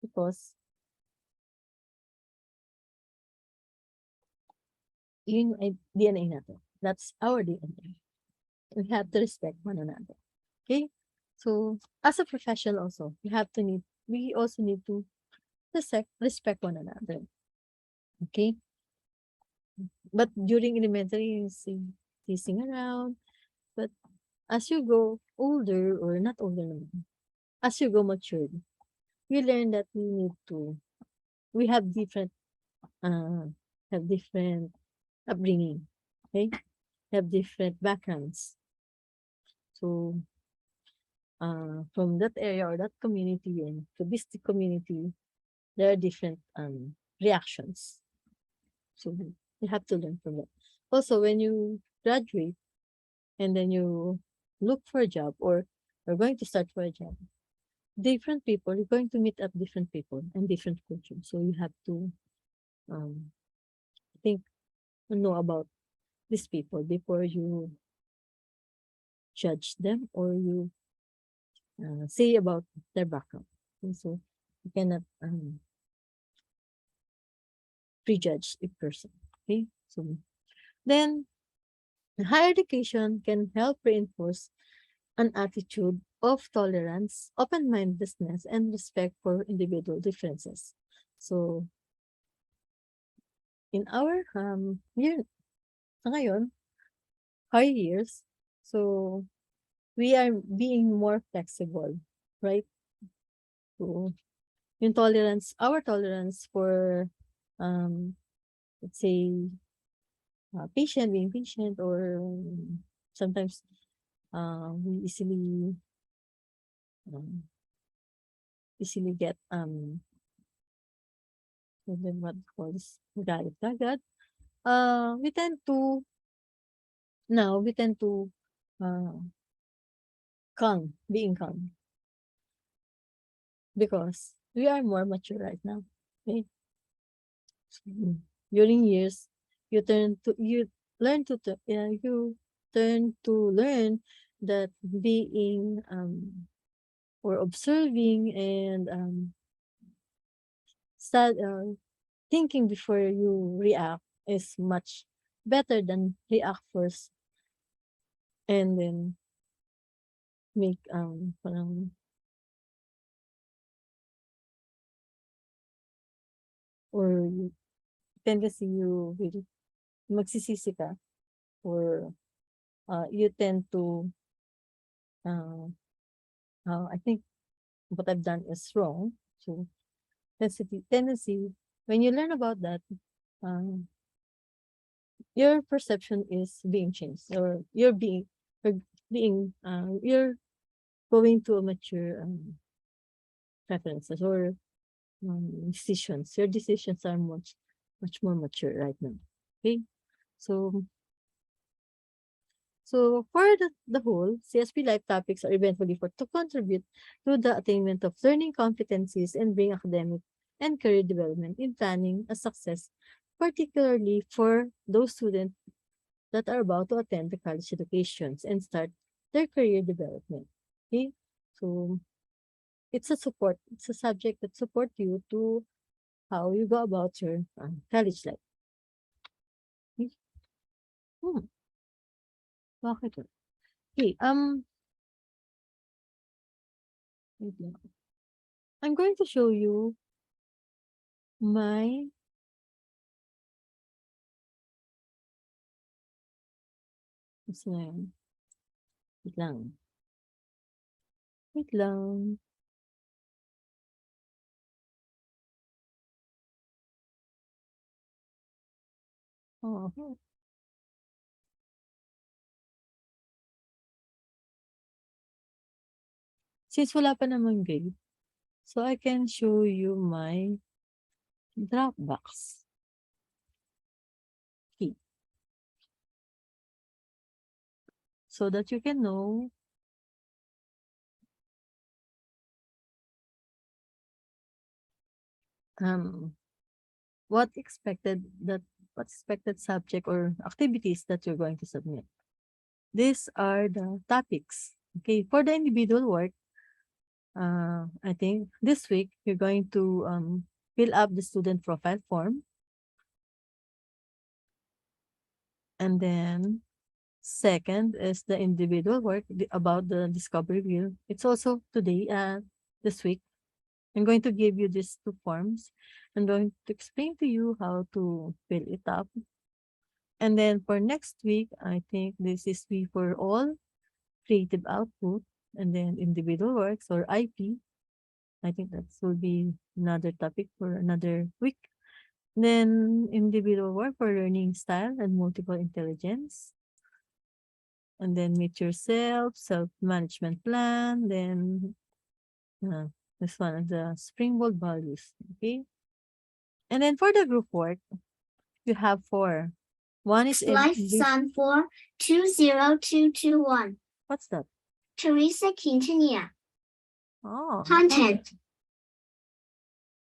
because yun ay DNA natin. That's our DNA. We have to respect one another. Okay? So as a professional also, we also need to respect one another. Okay? But during elementary, you see teasing around. But as you go older, or not older naman, as you go matured, you learn that we have uh, different upbringing. Okay? Have different backgrounds. So from that area or that community and to this community, there are different reactions. So you have to learn from that. Also, when you graduate and then you look for a job or you're going to start for a job, different people, you're going to meet up different people and different cultures. So you have to think know about these people before you judge them or you say about their background. And so you cannot prejudge a person. Okay, so then higher education can help reinforce an attitude of tolerance, open-mindedness, and respect for individual differences. So in our year sa ngayon, high years, so we are being more flexible, right? So our tolerance for let's say being patient, or sometimes we easily get what calls galit agad. We tend to uh being calm because we are more mature right now. Okay. So, during years, you learn you turn to learn that being or observing and thinking before you react is much better than react first and then make parang or tendency you will magsisisi ka or you tend to I think what I've done is wrong. So tendency when you learn about that, your perception is being changed, or you're going to a mature preferences or decisions. Your decisions are much more mature right now. Okay, so for the whole, CSP Life topics are eventually for to contribute to the attainment of learning competencies and bring academic and career development in planning a success, particularly for those students that are about to attend the college educations and start their career development. Okay, so it's a support. It's a subject that support you to how you go about your college life. Okay? Hmm. Bakit? Okay, wait lang. I'm going to show you my Gusto na yun. Wait lang. Wait lang. Oo. Since wala pa namang grade, so I can show you my Dropbox. Key. So that you can know what expected subject or activities that you're going to submit. These are the topics. Okay, for the individual work, I think this week you're going to fill up the student profile form. And then second is the individual work about the discovery wheel. It's also today, this week. I'm going to give you these two forms. I'm going to explain to you how to fill it up. And then for next week, I think this is for all creative output and then individual works or IP. I think that will be another topic for another week. Then individual work for learning style and multiple intelligence. And then meet yourself, self-management plan, then this one is the springboard values. Okay. And then for the group work, you have 4. One is FXAAN4 20221. What's that? Teresa Quintanilla. Oh. Content.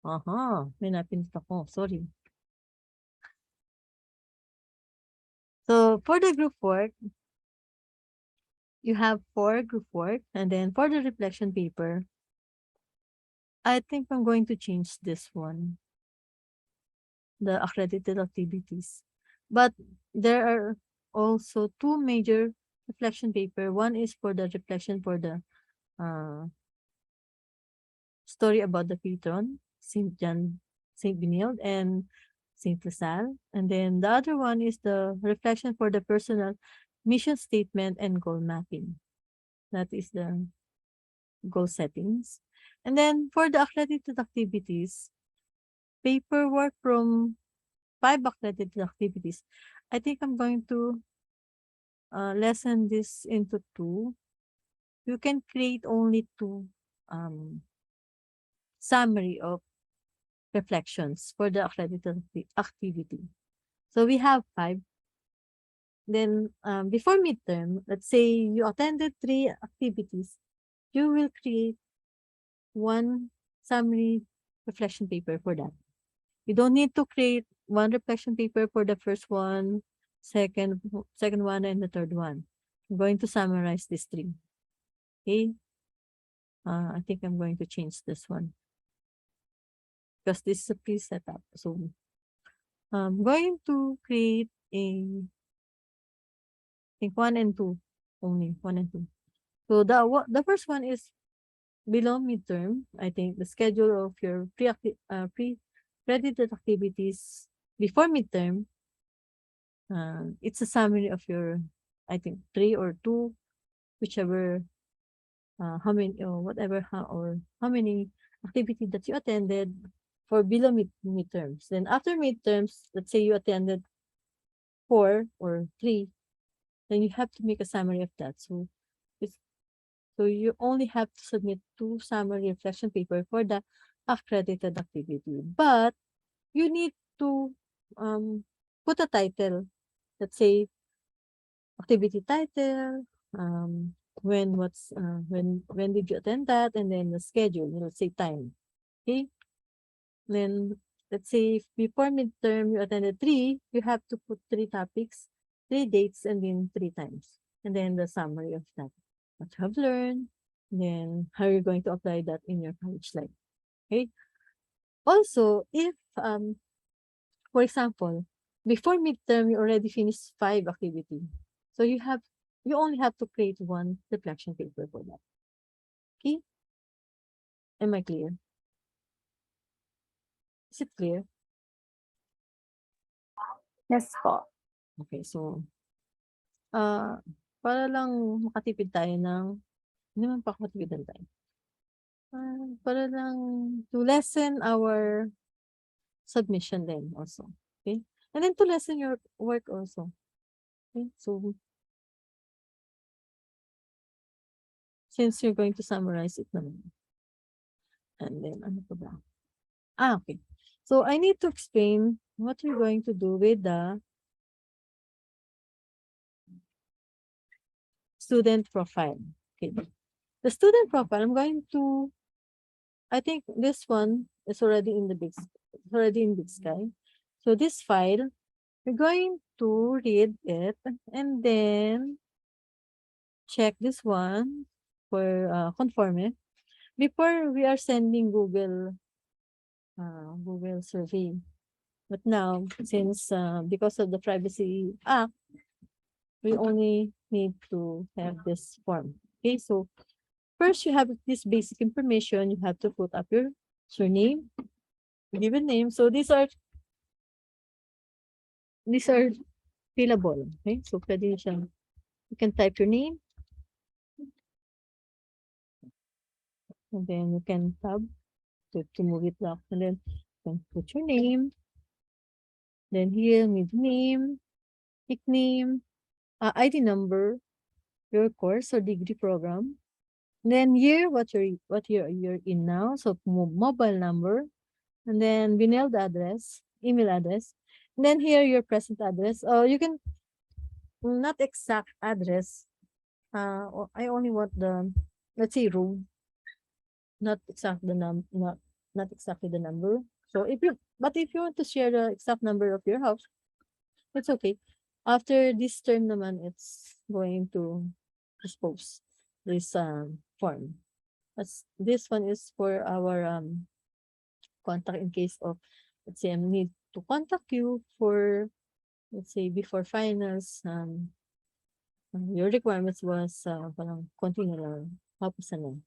May napindot ako. Sorry. So for the group work, you have 4 group work. And then for the reflection paper, I think I'm going to change this one. The accredited activities. But there are also 2 major reflection paper. One is for the reflection for the story about the patron, Saint John, Saint Benilde, and Saint LaSalle. And then the other one is the reflection for the personal mission statement and goal mapping. That is the goal settings. And then for the accredited activities, paperwork from 5 accredited activities. I think I'm going to lessen this into 2. You can create only 2 summary of reflections for the accredited activity. So we have 5. Then before midterm, let's say you attended 3 activities, you will create 1 summary reflection paper for that. You don't need to create 1 reflection paper for the first one, second one, and the third one. I'm going to summarize these 3. Okay. I think I'm going to change this one because this is a pre-setup. So I'm going to create I think 1 and 2 only, 1 and 2. So the first one is below midterm. I think the schedule of your pre-credited activities before midterm. It's a summary of your, I think 3 or 2, whichever how many or whatever how many activities that you attended for below midterms. Then after midterms, let's say you attended 4 or 3, then you have to make a summary of that. So you only have to submit 2 summary reflection paper for the accredited activity. But you need to put a title. Let's say activity title, when did you attend that, and then the schedule, let's say time. Okay. Then let's say if before midterm you attended 3, you have to put 3 topics. 3 dates and then 3 times. And then the summary of that, what you have learned, then how you're going to apply that in your college life. Okay. Also, if for example, before midterm you already finished 5 activity, so you only have to create 1 reflection paper for that. Okay? Am I clear? Is it clear? Yes po. Okay, so para lang makatipid tayo ng hindi naman pa makatipidan tayo. Para lang to lessen our submission then also. Okay? And then to lessen your work also. Okay? So since you're going to summarize it naman. And then ano pa ba? Okay. So I need to explain what you're going to do with the student profile. Okay. The student profile, I think this one is already in Big Sky. So this file, you're going to read it and then check this one for conforme. Before we are sending Google survey. But now, since because of the Privacy Act, we only need to have this form. Okay, so first you have this basic information. You have to put up your surname, given name. So these are fillable. Okay, so pwede siyang, you can type your name, and then you can tab to move it up, and then you can put your name. Then here, middle name, nickname, ID number, your course or degree program. Then year, what you're in now. So mobile number, and then mailed address, email address. And then here your present address. You can not exact address. I only want the, let's say, road, not exact the not exactly the number. So if you want to share the exact number of your house, it's okay. After this term naman, it's going to dispose this form. This one is for our contact in case of, let's say, I need to contact you for, let's say, before finals, your requirements was parang konti na lang, tapos ano,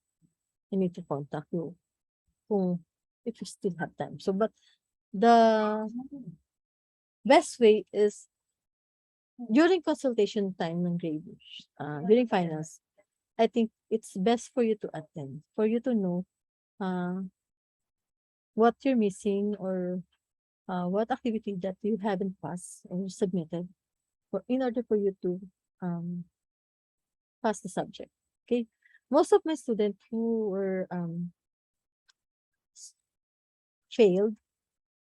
I need to contact you kung if you still have time. So, but the best way is during consultation time ng grade, during finals, I think it's best for you to attend, for you to know what you're missing or what activity that you haven't passed or submitted in order for you to pass the subject. Okay. Most of my students who were failed,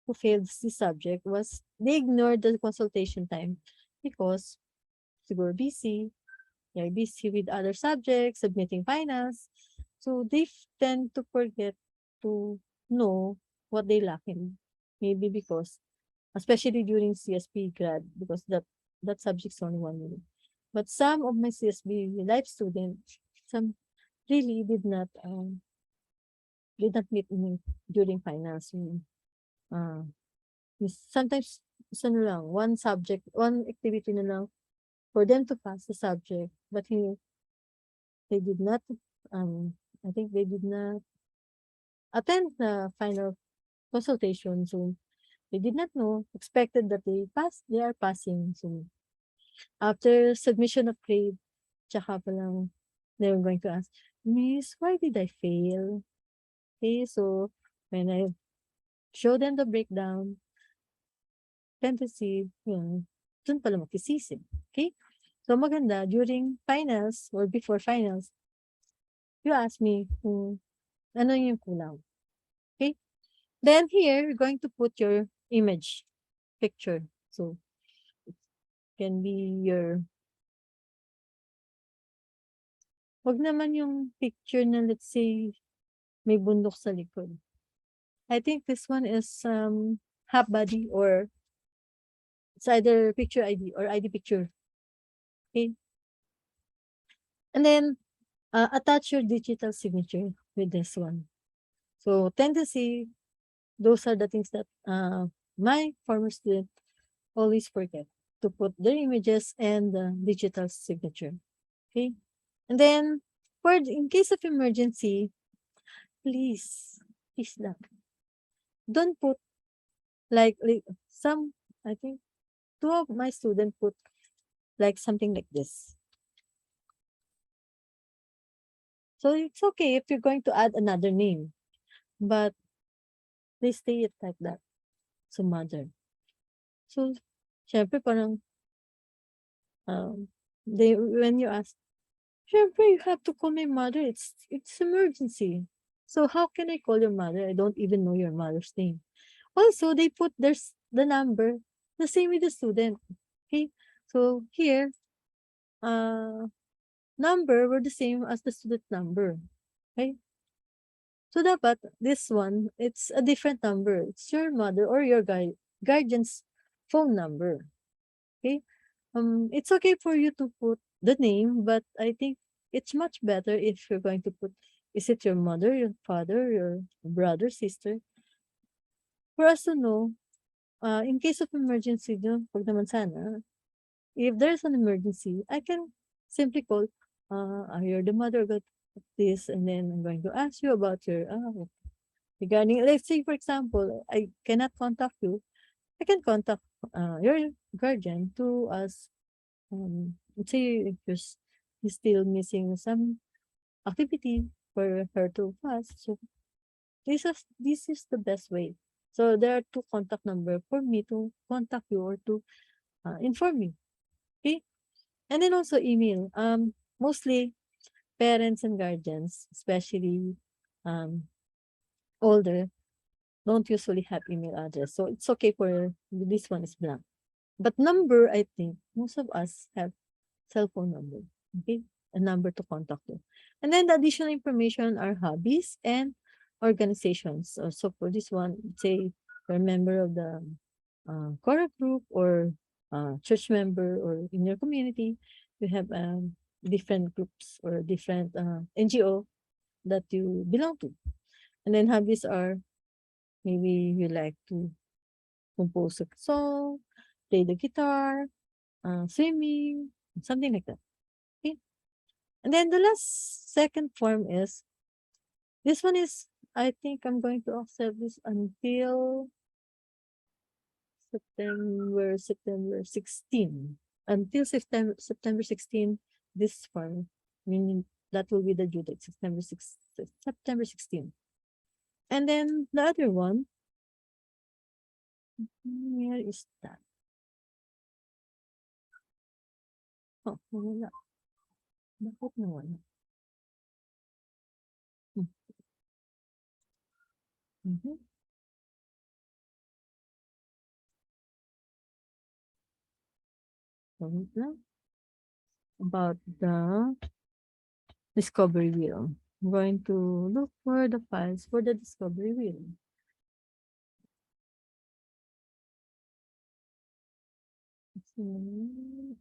who failed this subject was they ignored the consultation time because they were busy. They're busy with other subjects, submitting finals. So they tend to forget to know what they lack in. Maybe because, especially during CSP grad, because that subject's only 1 minute. But some of my CSB life students, some really did not meet me during finals. Sometimes isa na lang, one subject, one activity na lang for them to pass the subject, but they did not, I think they did not attend the final consultation, so they did not know, expected that they are passing. So after submission of grade, tsaka pa lang they were going to ask, Miss, why did I fail? Okay, so when I show them the breakdown, tendency, yun, dun pala magsisisi. Okay? So maganda, during finals or before finals, you ask me kung ano yung kulang. Okay? Then here, you're going to put your image, picture. So, it can be your, wag naman yung picture na, let's say, may bundok sa likod. I think this one is half body, or it's either picture ID or ID picture. Okay. And then attach your digital signature with this one. So tendency, those are the things that my former student always forget to put their images and the digital signature. Okay. And then in case of emergency, please lang. Don't put like some, I think two of my students put like something like this. So it's okay if you're going to add another name, but they stay it like that. So mother. So syempre parang they when you ask, syempre you have to call my mother. It's emergency. So how can I call your mother? I don't even know your mother's name. Also, they put the number the same with the student. Okay. So here, number were the same as the student number. Okay. So dapat this one, it's a different number. It's your mother or your guardian's phone number. Okay. It's okay for you to put the name, but I think it's much better if you're going to put, is it your mother, your father, your brother, sister? For us to know, in case of emergency, pag naman sana, if there's an emergency, I can simply call, you're the mother of this, and then I'm going to ask you about your, regarding, let's say, for example, I cannot contact you, I can contact your guardian to ask, let's say, if you're still missing some activity for her to pass. So this is the best way. So there are two contact number for me to contact you or to inform you. Okay. And then also email. Mostly parents and guardians, especially older, don't usually have email address. So it's okay for this one is blank. But number, I think most of us have cell phone number. Okay. A number to contact you. And then the additional information are hobbies and organizations. So for this one, say you're a member of the choral group or church member or in your community, you have different groups or different NGO that you belong to. And then hobbies are maybe you like to compose a song, play the guitar, swimming, something like that. Okay. And then the last second form is, this one is, I think I'm going to accept this until September 16. Until September 16, this form, meaning that will be the due date, September 16. And then the other one, where is that? Oh, nawala. Bakit nawala? Mm-hmm. Wait lang. About the discovery wheel. I'm going to look for the files for the discovery wheel.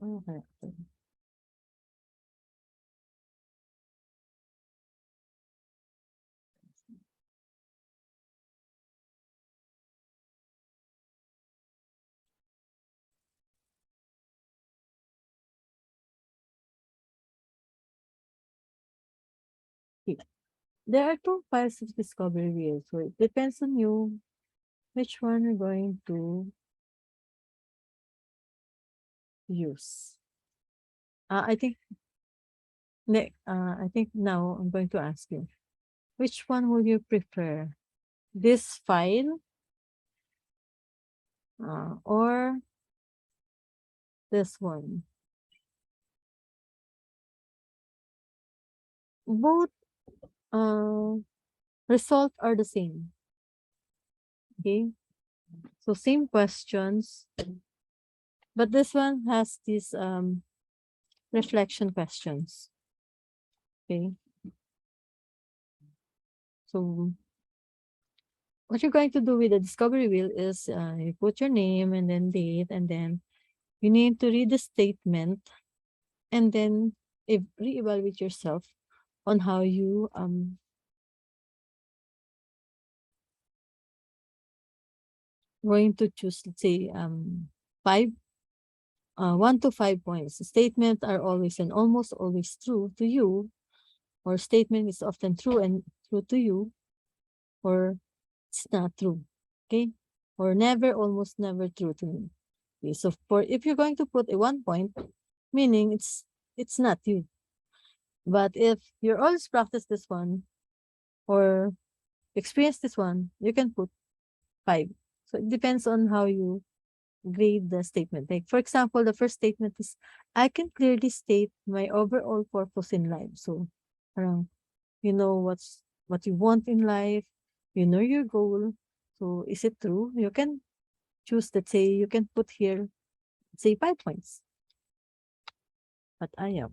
Okay. There are two files of discovery wheel, so it depends on you which one you're going to use. I think now I'm going to ask you, which one will you prefer? This file or this one? Both result are the same. Okay, so same questions, but this one has these reflection questions. Okay, so what you're going to do with the discovery wheel is you put your name and then date, and then you need to read the statement and then reevaluate yourself on how you going to choose, let's say, 1 to 5 points. Statements are always and almost always true to you, or statement is often true and true to you, or it's not true. Okay, or never, almost never true to me. Okay, so for if you're going to put a 1 point, meaning it's not you. But if you're always practice this one or experience this one, you can put 5. So it depends on how you grade the statement. Like for example, the first statement is, I can clearly state my overall purpose in life. So you know what you want in life, you know your goal. So is it true? You can choose, let's say you can put here, say 5 points. But I am.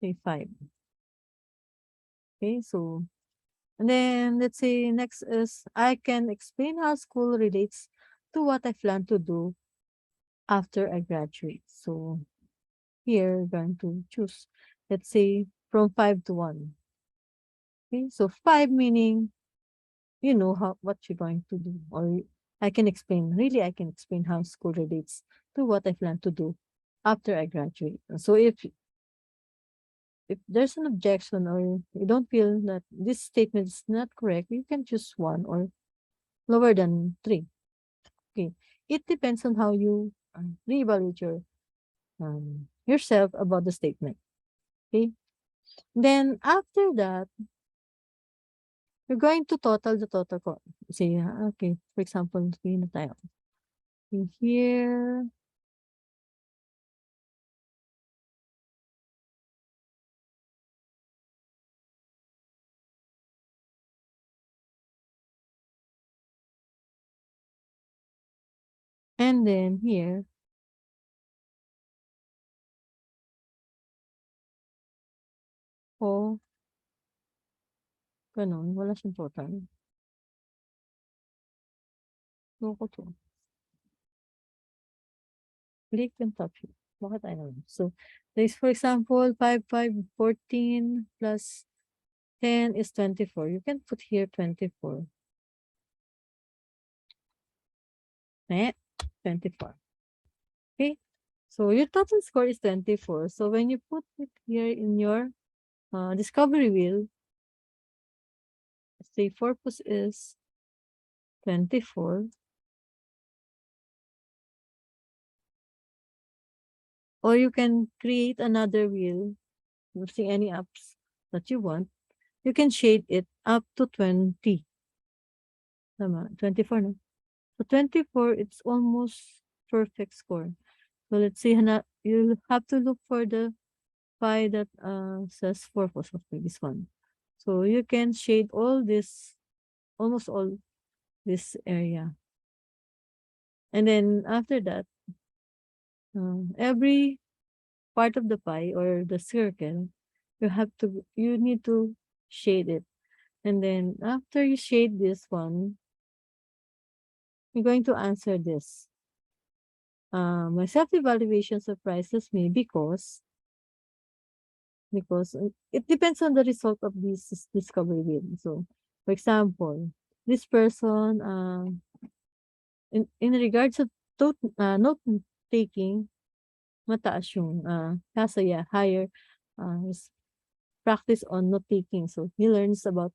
Say 5. Okay, so and then let's say next is, I can explain how school relates to what I plan to do after I graduate. So here we're going to choose, let's say, from 5 to 1. Okay, so 5 meaning you know what you're going to do, or I can explain, really I can explain how school relates to what I plan to do after I graduate. So if there's an objection or you don't feel that this statement is not correct, you can choose 1 or lower than 3. Okay, it depends on how you reevaluate yourself about the statement. Okay, then after that, you're going to total the total say, okay, for example, sabihin na tayo. In here, and then here, oh, ganun, wala siyang total. Loko to. Click and top here. Bakit I know? So, there's for example, 5, 5, 14 plus 10 is 24. You can put here 24. Eh, 24. Okay, so your total score is 24. So when you put it here in your discovery wheel, say purpose is 24. Or you can create another wheel using any apps that you want. You can shade it up to 20. Tama, 24 no? So 24, it's almost perfect score. So let's say you'll have to look for the pie that says purpose of this one. So you can shade all this, almost all this area. And then after that, every part of the pie or the circle, you need to shade it. And then after you shade this one, you're going to answer this. My self-evaluation surprises me because it depends on the result of this discovery wheel. So, for example, this person, in regards to note taking, mataas yung kasaya, higher practice on note taking. So he learns a lot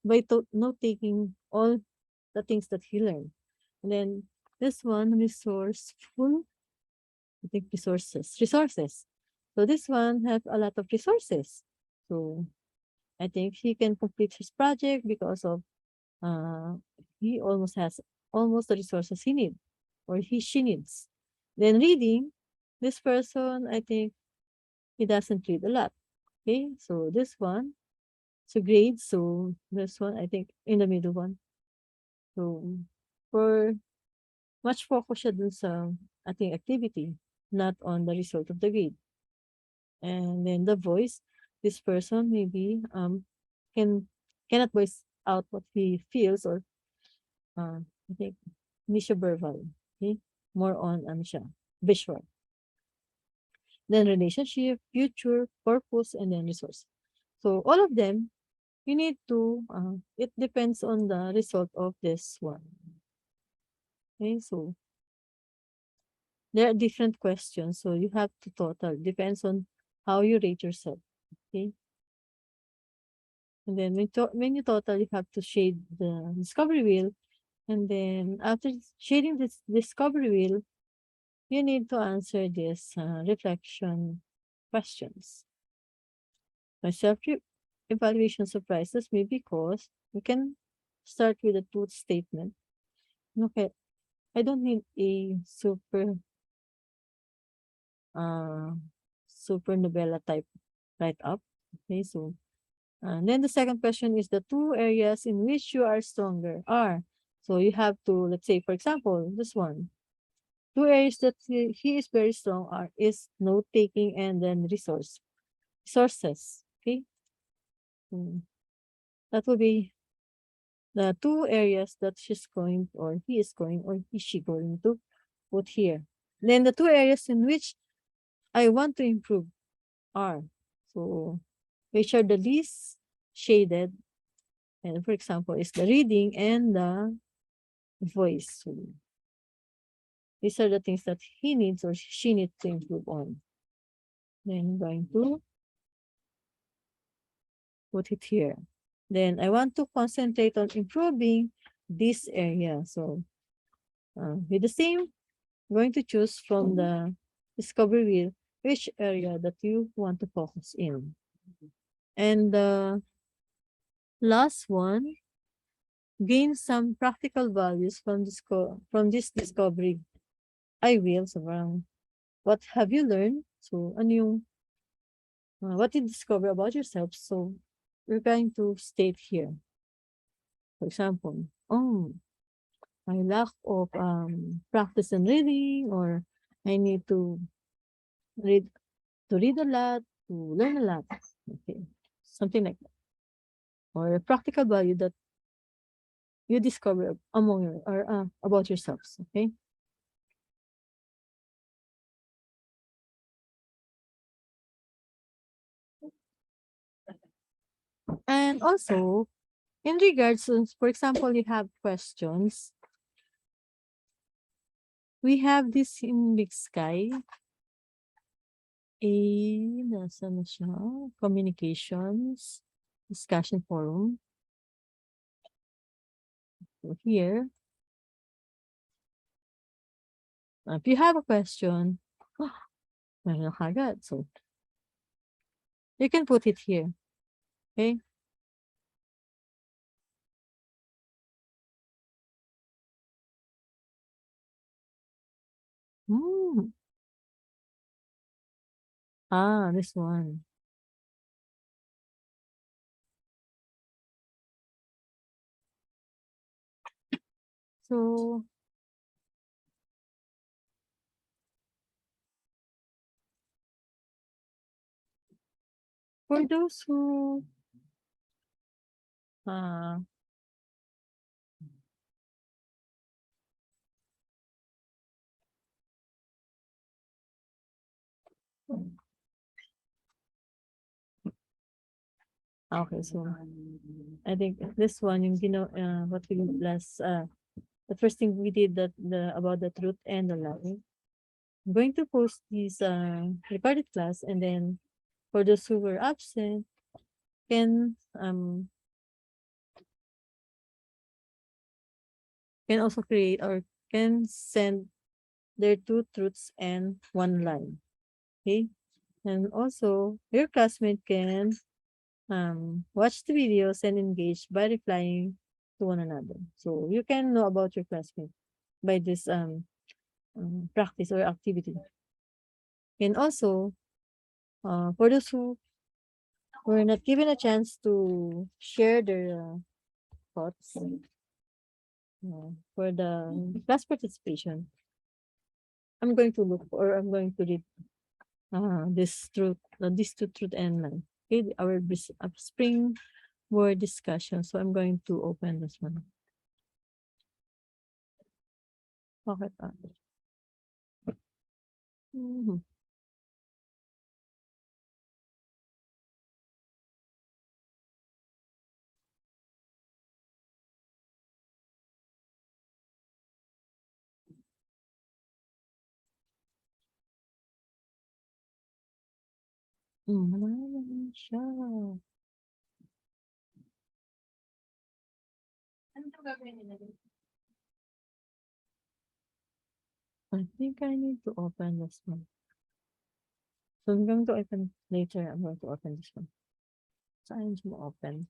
by note taking all the things that he learned. And then this one, resourceful, I think resources. So this one have a lot of resources. So I think he can complete his project because of he almost has almost the resources he needs or she needs. Then reading, this person, I think he doesn't read a lot. Okay, so this one, so grades, so this one, I think in the middle one. So for much focus siya dun sa ating activity, not on the result of the grade. And then the voice, this person maybe cannot voice out what he feels, or I think hindi siya verbal. Okay? More on ano siya, visual. Then relationship, future, purpose, and then resource. So all of them, you need to, it depends on the result of this one. Okay, so there are different questions, so you have to total. Depends on how you rate yourself. Okay. And then when you total, you have to shade the discovery wheel. And then after shading this discovery wheel, you need to answer this reflection questions. My self-evaluation surprises me because we can start with a truth statement. Okay, I don't need a super novella type write-up. Okay, so and then the second question is the two areas in which you are stronger are. So you have to, let's say, for example, this one. Two areas that he is very strong is note taking and then resources. Okay. That will be the two areas that she's going, or he is going, or is she going to put here. Then the two areas in which I want to improve are, so which are the least shaded, and for example, is the reading and the voice. So these are the things that he needs or she needs to improve on. Then I'm going to put it here. Then I want to concentrate on improving this area. So with the same, I'm going to choose from the discovery wheel which area that you want to focus in. And the last one, gain some practical values from this discovery. I will. So what have you learned? So ano yung, what did you discover about yourself? So we're going to state here. For example, my lack of practice in reading, or I need to read a lot, to learn a lot. Okay. Something like that. Or a practical value that you discover among your, or about yourselves. Okay. And also, in regards to, for example, you have questions. We have this in Big Sky. Nasa na siya? Communications, discussion forum. So here, if you have a question, meron ka agad. So you can put it here. Okay. This one. So for those who okay, so I think this one, yung what we last, the first thing we did about the truth and the lie. I'm going to post this recorded class, and then for those who were absent, can also create or can send their two truths and one lie. Okay, and also your classmate can watch the videos and engage by replying to one another. So you can know about your classmate by this practice or activity. And also, for those who were not given a chance to share their thoughts for the class participation, I'm going to look, or I'm going to read this two truth and lie. Okay, our spring word discussion. So I'm going to open this one. Bakit Mhm. Wala naman siya. I think I need to open this one. So I'm going to open later. I'm going to open this one. So I'm to open.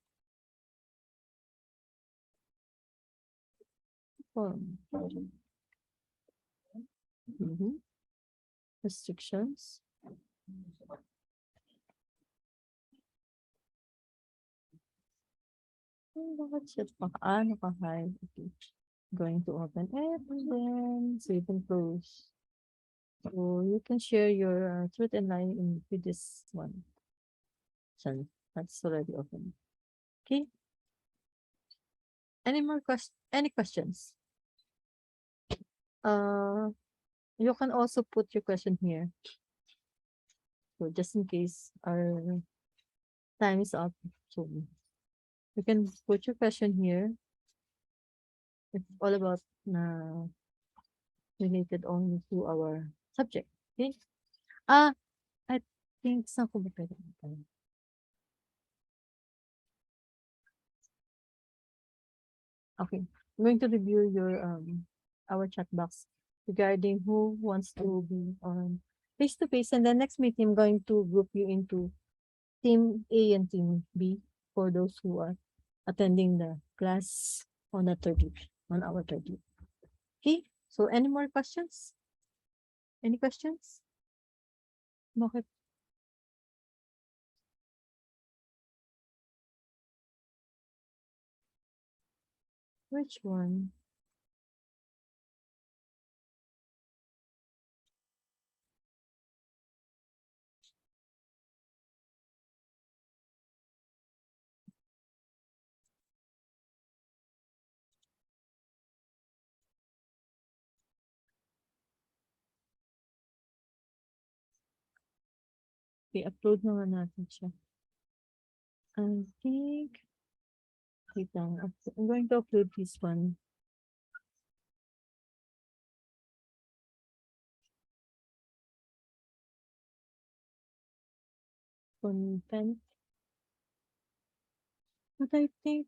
Restrictions. Bakit siya naka-hide? Okay. Going to open it and then save and close. So you can share your truth and lie with this one. So that's already open. Okay. Any questions? You can also put your question here. So just in case our time is up. So you can put your question here. It's all about related only to our subject. Okay. I think saan ko ba pwede magtanong? Okay. I'm going to review your our chat box regarding who wants to be on face to face, and the next meeting I'm going to group you into team A and team B for those who are attending the class on the 30th, on our 30th. Okay. So any more questions? Any questions? Bakit? Which one? I-upload na nga natin siya. I think, wait lang. I'm going to upload this one. Content. But I think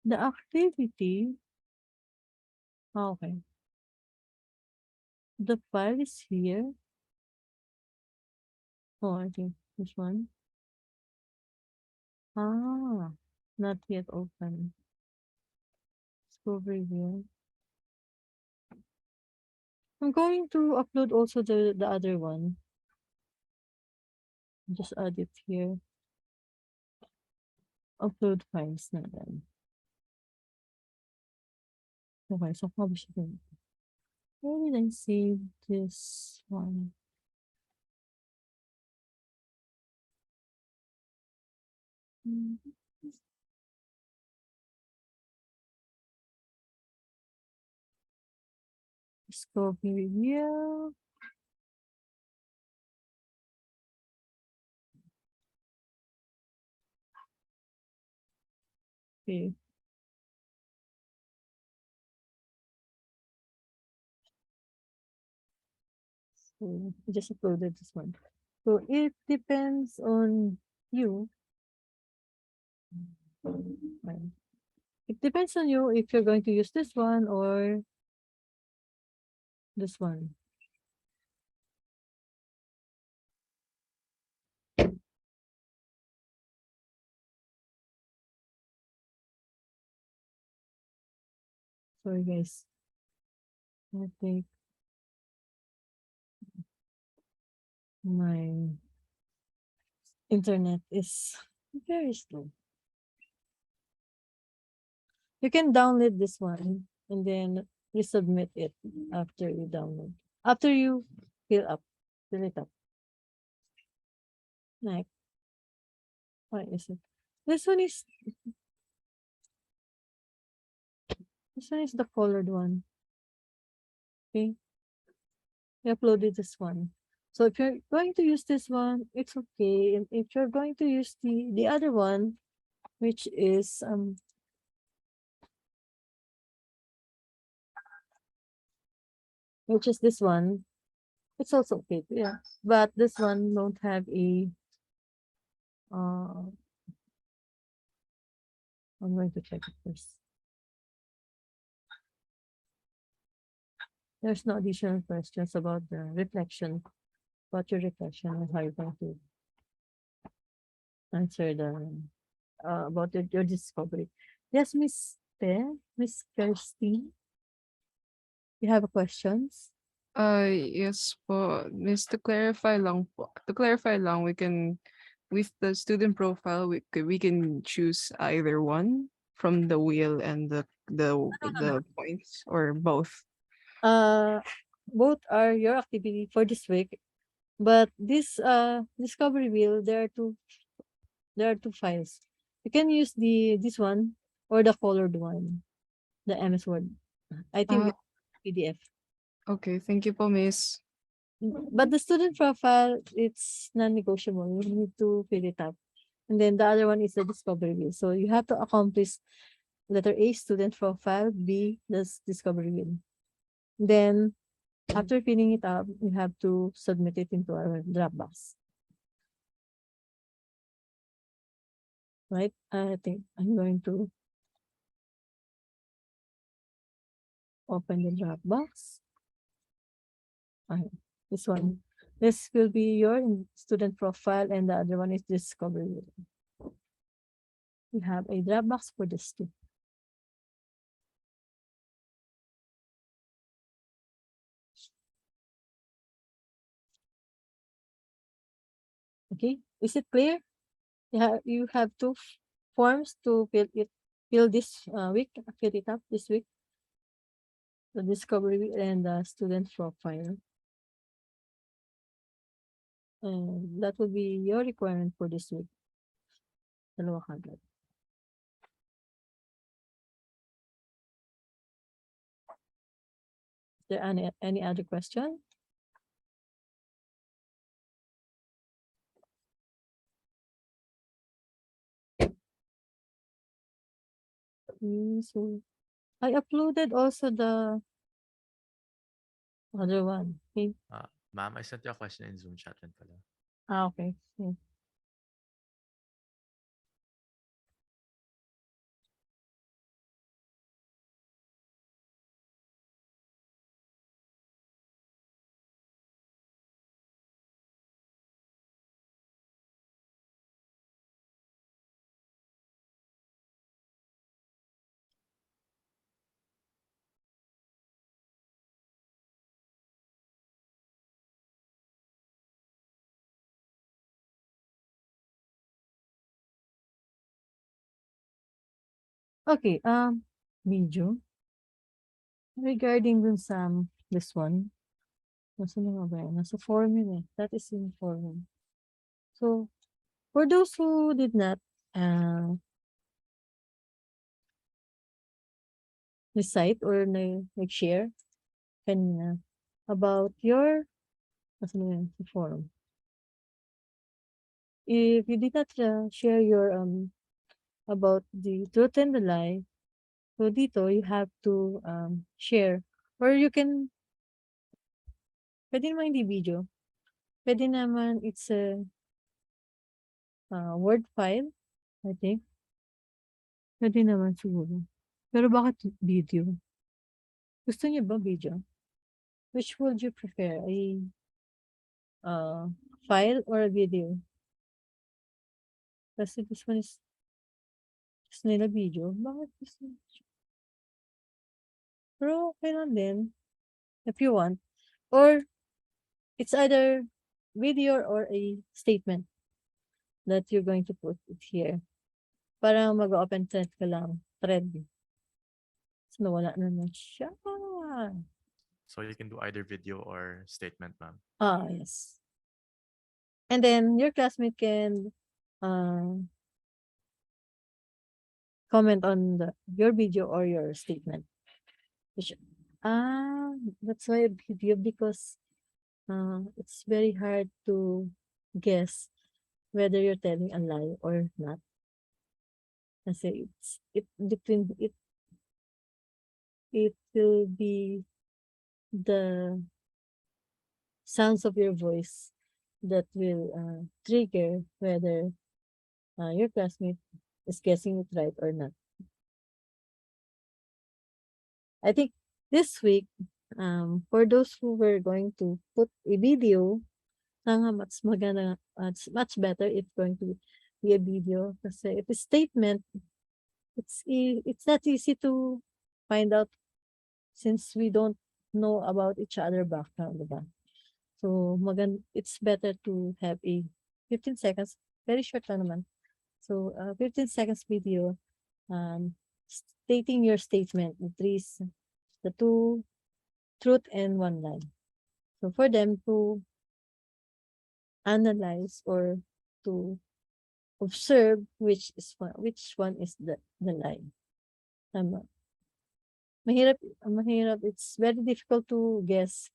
the activity, okay. The file is here. Oh, I think this one. Not yet open. Let's go over here. I'm going to upload also the other one. Just add it here. Upload files na then. Okay, so publishing. Where did I save this one? Let's go over here. Okay. So I just uploaded this one. So it depends on you. It depends on you if you're going to use this one or this one. Sorry guys. I think my internet is very slow. You can download this one and then resubmit it after you download. After you fill it up. Like, why is it? This one is the colored one. Okay. We uploaded this one. So if you're going to use this one, it's okay. And if you're going to use the other one, which is this one, it's also okay. Yeah. But this one don't have a I'm going to check it first. There's no additional questions about the reflection, about your reflection and how you're going to answer the about your discovery. Yes, Miss Kirsty, you have a questions? Yes po. Miss, to clarify lang po. To clarify lang, we can, with the student profile, we can choose either one from the wheel and the points, or both. Both are your activity for this week, but this discovery wheel, there are two files. You can use this one or the colored one, the MS Word. I think Ah, PDF. okay, thank you po, Miss. But the student profile, it's non-negotiable. You need to fill it up. And then the other one is the discovery wheel. So you have to accomplish letter A, student profile, B, the discovery wheel. Then after filling it up, you have to submit it into our Dropbox. Right? I think I'm going to open the Dropbox. Okay, this one. This will be your student profile, and the other one is discovery wheel. We have a Dropbox for this too. Okay, is it clear? You have two forms to fill this week, fill it up this week. The discovery and the student profile. And that will be your requirement for this week. Dalawa kagad. Is there any other question? So I uploaded also the other one. Okay. Ma'am, I sent you a question in Zoom chat rin pala. Okay. Yeah. Okay, video. Regarding dun sa this one. Nasa na nga ba yan? Nasa forum yun eh. That is in forum. So, for those who did not recite or nag-share kanina about your nasa na yan? Sa forum. If you did not share your about the truth and the lie, so dito you have to share, or you can, pwede naman hindi video, pwede naman it's a word file, I think. Pwede naman siguro. Pero bakit video? Gusto niyo ba video? Which would you prefer? A file or a video? Kasi this one is gusto nila video. Bakit gusto nila? Pero okay lang din. If you want. Or it's either video or a statement that you're going to put it here. Para mag-open thread ka lang. Thread. So, nawala na siya. So you can do either video or statement, ma'am. Yes. And then your classmate can comment on your video or your statement. Which, that's why a video, because it's very hard to guess whether you're telling a lie or not. Kasi it will be the sounds of your voice that will trigger whether your classmate is guessing it right or not. I think this week, for those who were going to put a video, much maganda, it's much better if going to be a video. Kasi if a statement, it's not easy to find out since we don't know about each other background, diba? So it's better to have a 15 seconds, very short lang naman. So 15 seconds video, stating your statement, the two truth and one lie. So for them to analyze or to observe which one is the lie. Tama. Mahirap. It's very difficult to guess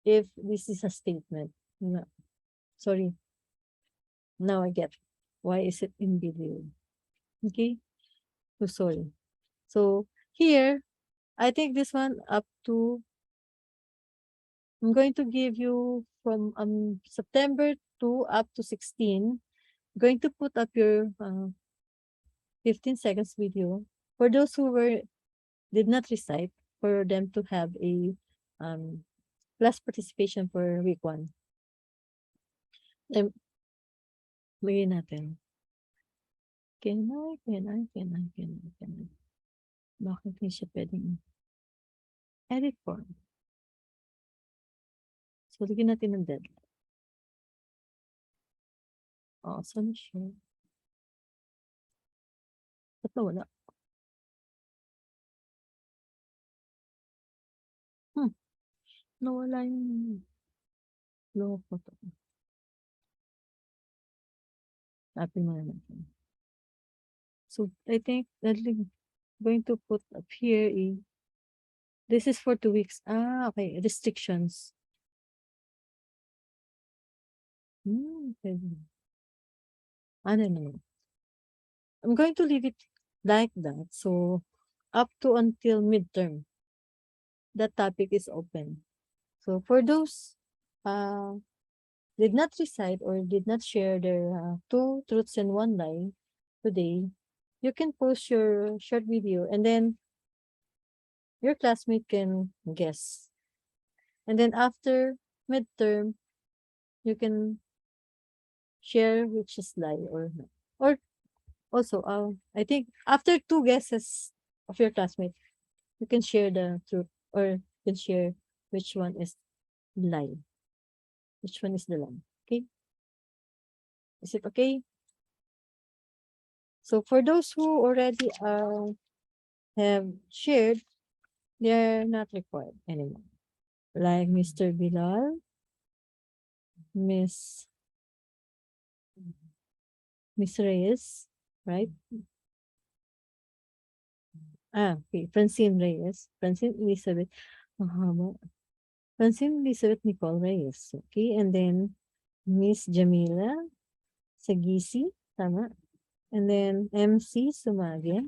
if this is a statement. No. Sorry. Now I get why is it in video. Okay? So sorry. So here, I think this one up to, I'm going to give you from September to up to 16. I'm going to put up your 15 seconds video. For those who did not recite, for them to have a class participation for week 1. Bigyan natin. Can I? Bakit hindi siya pwedeng edit form? So, lagyan natin ng deadline. Saan siya? Ba't nawala? Nawala yung loko to. Natin muna natin. So, I think that going to put up here this is for 2 weeks. Okay. Restrictions. Okay. I don't know. I'm going to leave it like that. So, up to until midterm, that topic is open. So, for those did not recite or did not share their 2 truths and 1 lie today, you can post your short video and then your classmate can guess. And then after midterm, you can share which is lie or not. Or also, I think after 2 guesses of your classmate, you can share the truth or you can share which one is lie. Which one is the lie? Okay? Is it okay? So for those who already have shared, they're not required anymore. Like Mr. Bilal, Miss Reyes, right? Okay. Francine Reyes. Francine Elizabeth. Francine Elizabeth Nicole Reyes. Okay. And then Miss Jamila Sagisi. Tama. And then MC Sumage.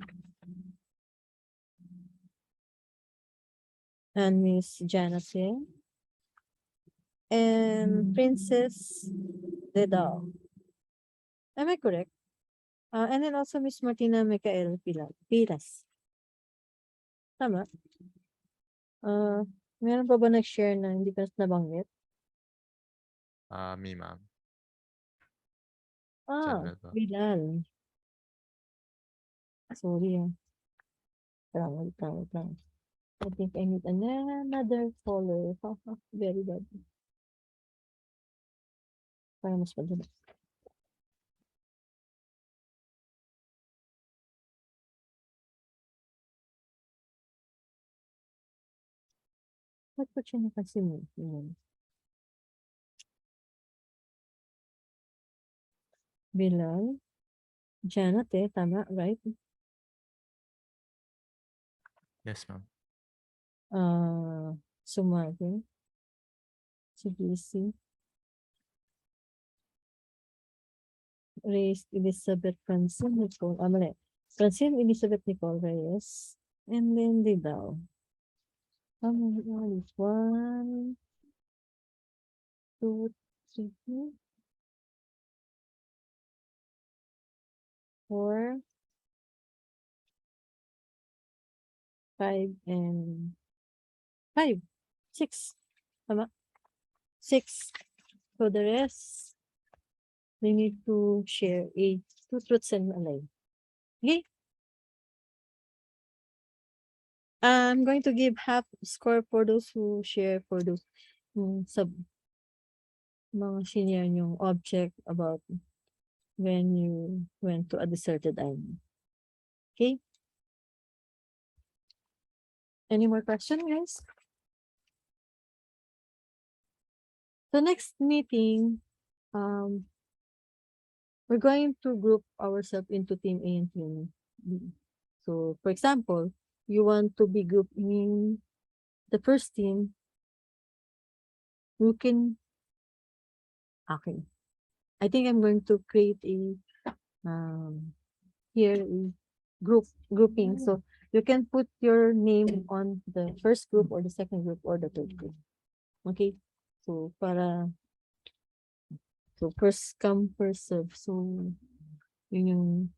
And Miss Janase. And Princess Dedal. Am I correct? And then also Miss Martina Micael Pilas. Tama? Meron pa ba nag-share na hindi ko nabanggit? Me, ma'am. Bilal. Sorry. Tawag lang. I think I need another follower. Very bad. Para mas madali. Ba't ko siya nakasimul? Yun. Bilal. Janet tama, right? Yes, ma'am. Sumagi. Si BC. Reyes Elizabeth Francine Nicole. Mali. Francine Elizabeth Nicole Reyes. And then Lidao. How many are these? 1, 2, 3, 4, 5, and 5. 6. Tama? 6. So the rest, we need to share 2 truths and a lie. Okay? I'm going to give half score for those who share for those mga senior yung object about when you went to a deserted island. Okay? Any more questions, guys? The next meeting, we're going to group ourselves into team A and team B. So, for example, you want to be grouped in the first team, you can, okay. I think I'm going to create a, here a grouping. So you can put your name on the first group or the second group or the third group. Okay? So, first come, first serve. So, yun yung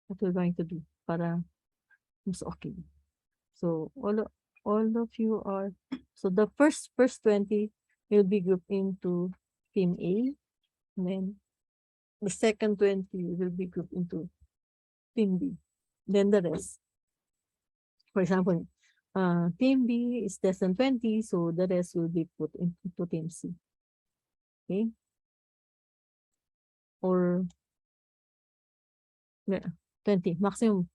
what we're going to do para mas okay. So, all of you are, so the first 20 will be grouped into team A, and then the second 20 will be grouped into team B. Then the rest. For example, team B is less than 20, so the rest will be put into team C. Okay? Or yeah, 20 maximum.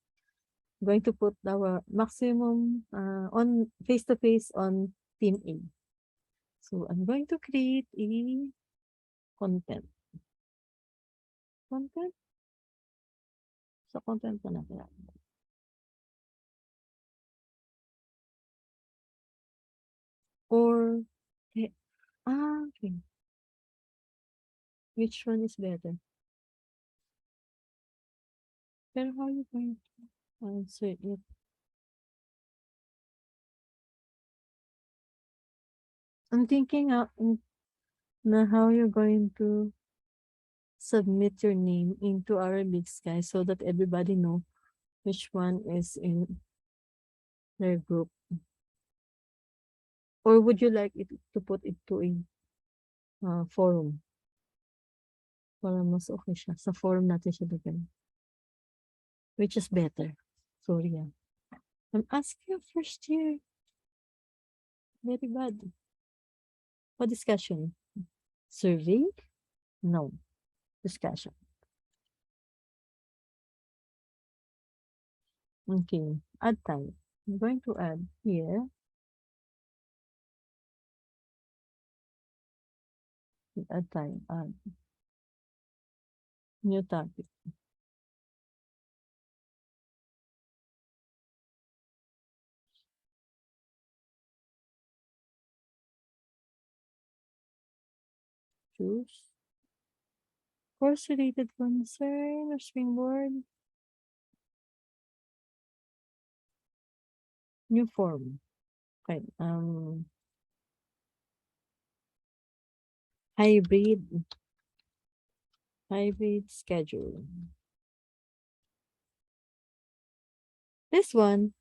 I'm going to put our maximum on face-to-face on team A. So I'm going to create a content. Content? Sa content ko na kaya. Or, okay. Which one is better? Pero how are you going to answer it? I'm thinking na how you're going to submit your name into our Big Sky so that everybody know which one is in their group. Or would you like it to put it to a forum? Para mas okay siya. Sa forum natin siya lagay. Which is better? Sorry. I'm asking first year. Very bad. What discussion? Survey? No. Discussion. Okay. Add time. I'm going to add here. Add time. Add. New topic. Choose. Course-related concern or springboard. New form. Okay. Hybrid schedule. This one.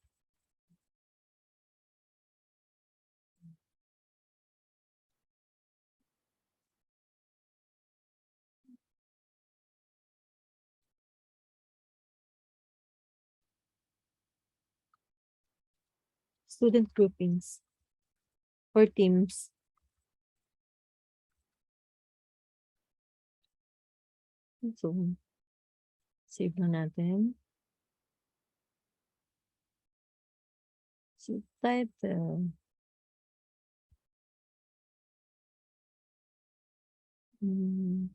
Student groupings or teams. So, save na natin. So, title. Mm.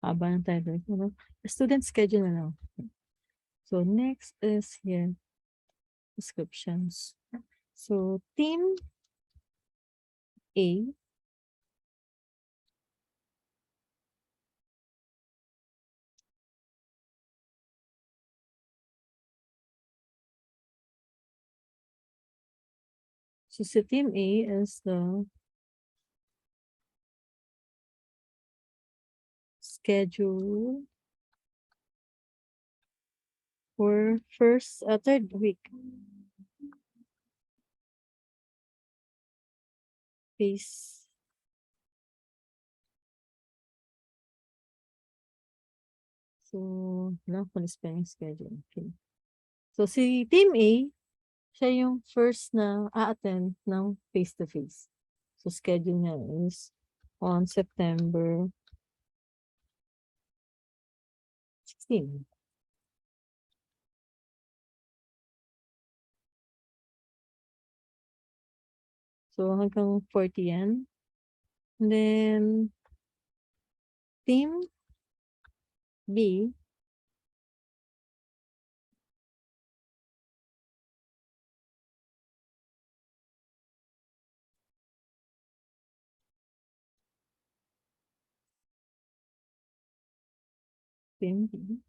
Haba ng title. Ano? Student schedule na lang. So next is here, descriptions. So team A, so si team A is the schedule for third week. Phase. So, wala ko spelling schedule. Okay. So, si Team A, siya yung first na a-attend ng face-to-face. So, schedule niya is on September 16. So, hanggang 40 yan. And then, Team B, Team B,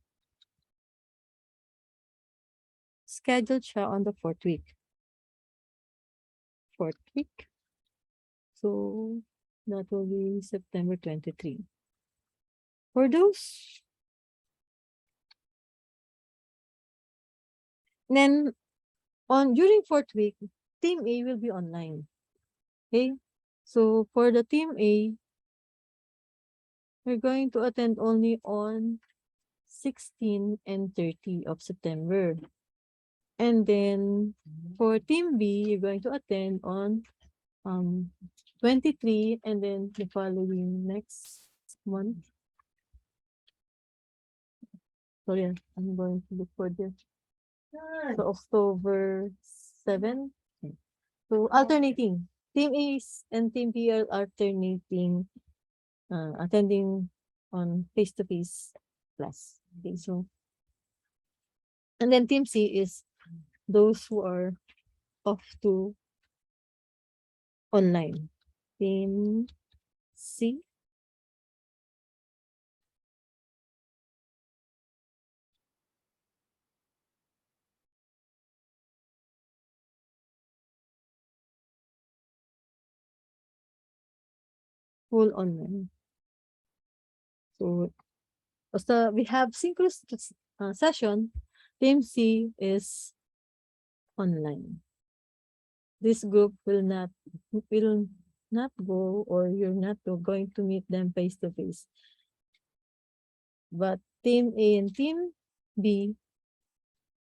scheduled siya on the fourth week. So, that will be September 23. For those, then during fourth week, Team A will be online. Okay? So for the Team A, we're going to attend only on 16 and 30 of September. And then for Team B, you're going to attend on 23 and then the following next month. Sorry, I'm going to look for this. So October 7. So alternating. Team A and Team B are alternating attending on face-to-face class. Okay, so and then Team C is those who are off to online. Team C. Full online. So basta we have synchronous session, Team C is online. This group will not go, or you're not going to meet them face to face. But Team A and Team B,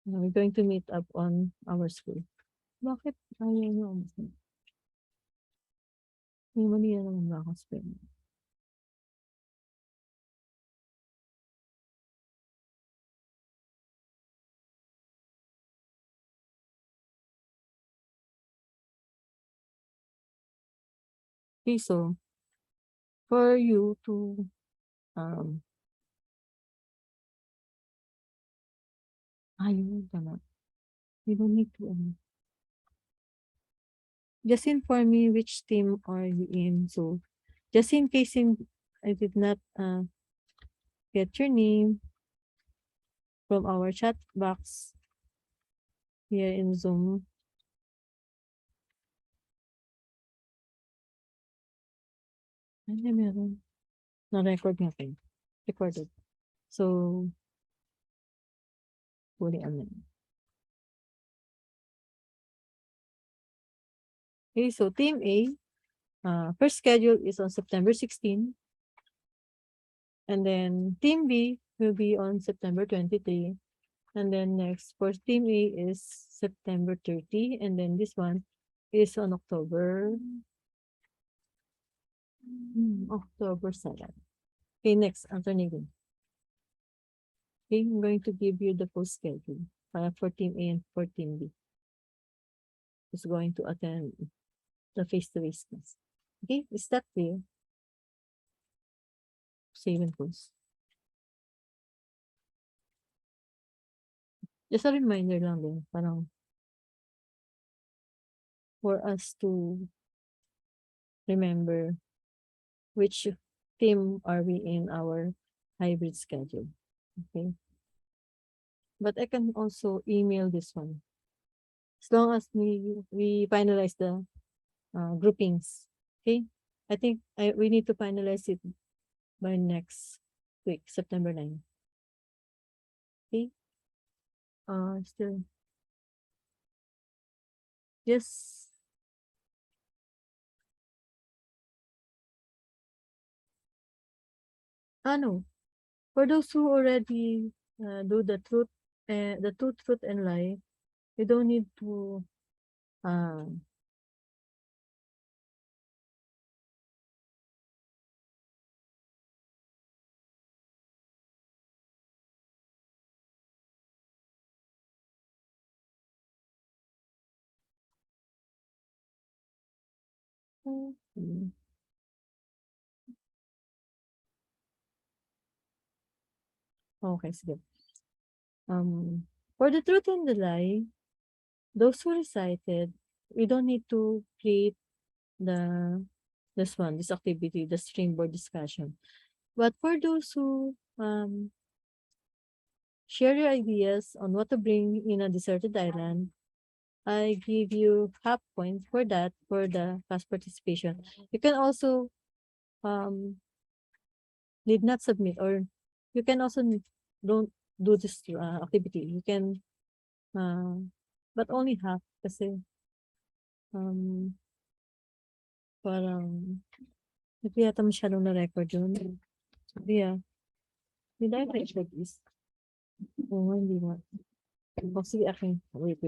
we're going to meet up on our school. Bakit ayaw nyo umasin? May mali na naman ba akong spelling? Okay, so for you to ayun tama. You don't need to just inform me which team are you in. So just in case I did not get your name from our chat box here in Zoom. Ano meron? Na-record nga kayo. Recorded. So, huli naman. Okay, so Team A, first schedule is on September 16. And then Team B will be on September 23. And then next for Team A is September 30. And then this one is on October 7. Okay, next, alternative. Okay, I'm going to give you the full schedule for Team A and for Team B. Who's going to attend the face-to-face class. Okay, is that clear? Save and post. Just a reminder lang din, parang for us to remember which team are we in our hybrid schedule. Okay. But I can also email this one. As long as we finalize the groupings. Okay. I think we need to finalize it by next week, September 9. Okay. Still. Yes. No. For those who already do the truth and lie, you don't need to okay, sige. For the truth and the lie, those who recited, we don't need to create this activity, the springboard discussion. But for those who share your ideas on what to bring in a deserted island, I give you half points for that for the class participation. You can also did not submit, or you can also don't do this activity. You can but only half kasi parang hindi yata masyadong na-record yun. Yeah. Did I record this? Oo, hindi nga. Sige, akin. Wait.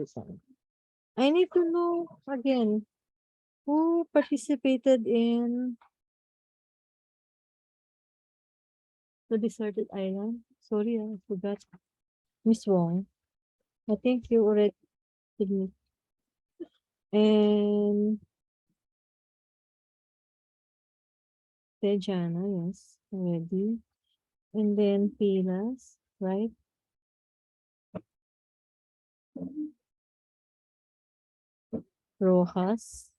I need to know again who participated in the deserted island. Sorry, I forgot. Miss Wong. I think you already did me. And Tejana, yes, already. And then Pilas, right? Rojas.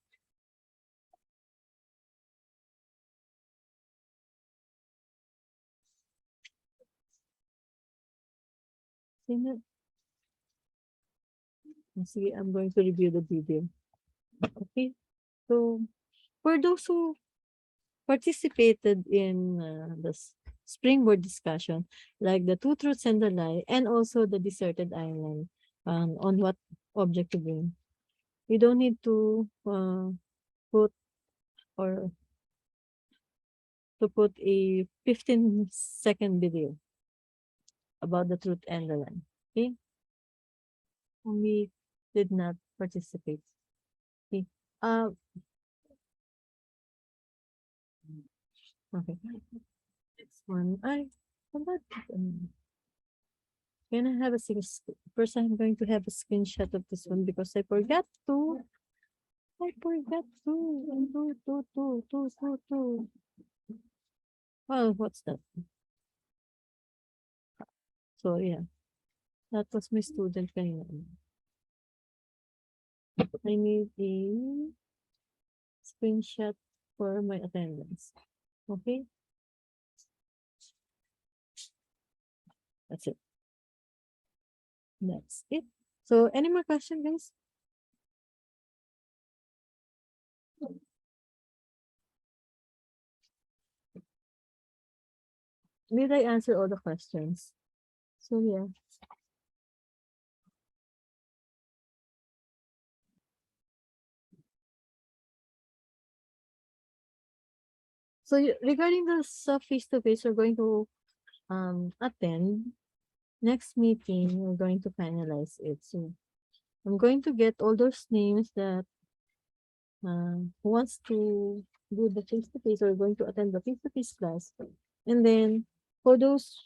Sino? Sige, I'm going to review the video. Okay. So, for those who participated in the springboard discussion, like the two truths and the lie, and also the deserted island, on what object to bring, you don't need to put or to put a 15-second video about the truth and the lie. Okay. We did not participate. Okay. Okay. Next one. Can I have a first I'm going to have a screenshot of this one because I forgot to. Well, what's that? So yeah, that was my student kanina. I need a screenshot for my attendance. Okay. That's it. That's it. So any more questions, guys? Did I answer all the questions? So yeah. So regarding the face-to-face, we're going to attend next meeting. We're going to finalize it. So I'm going to get all those names that who wants to do the face-to-face or going to attend the face-to-face class. And then, for those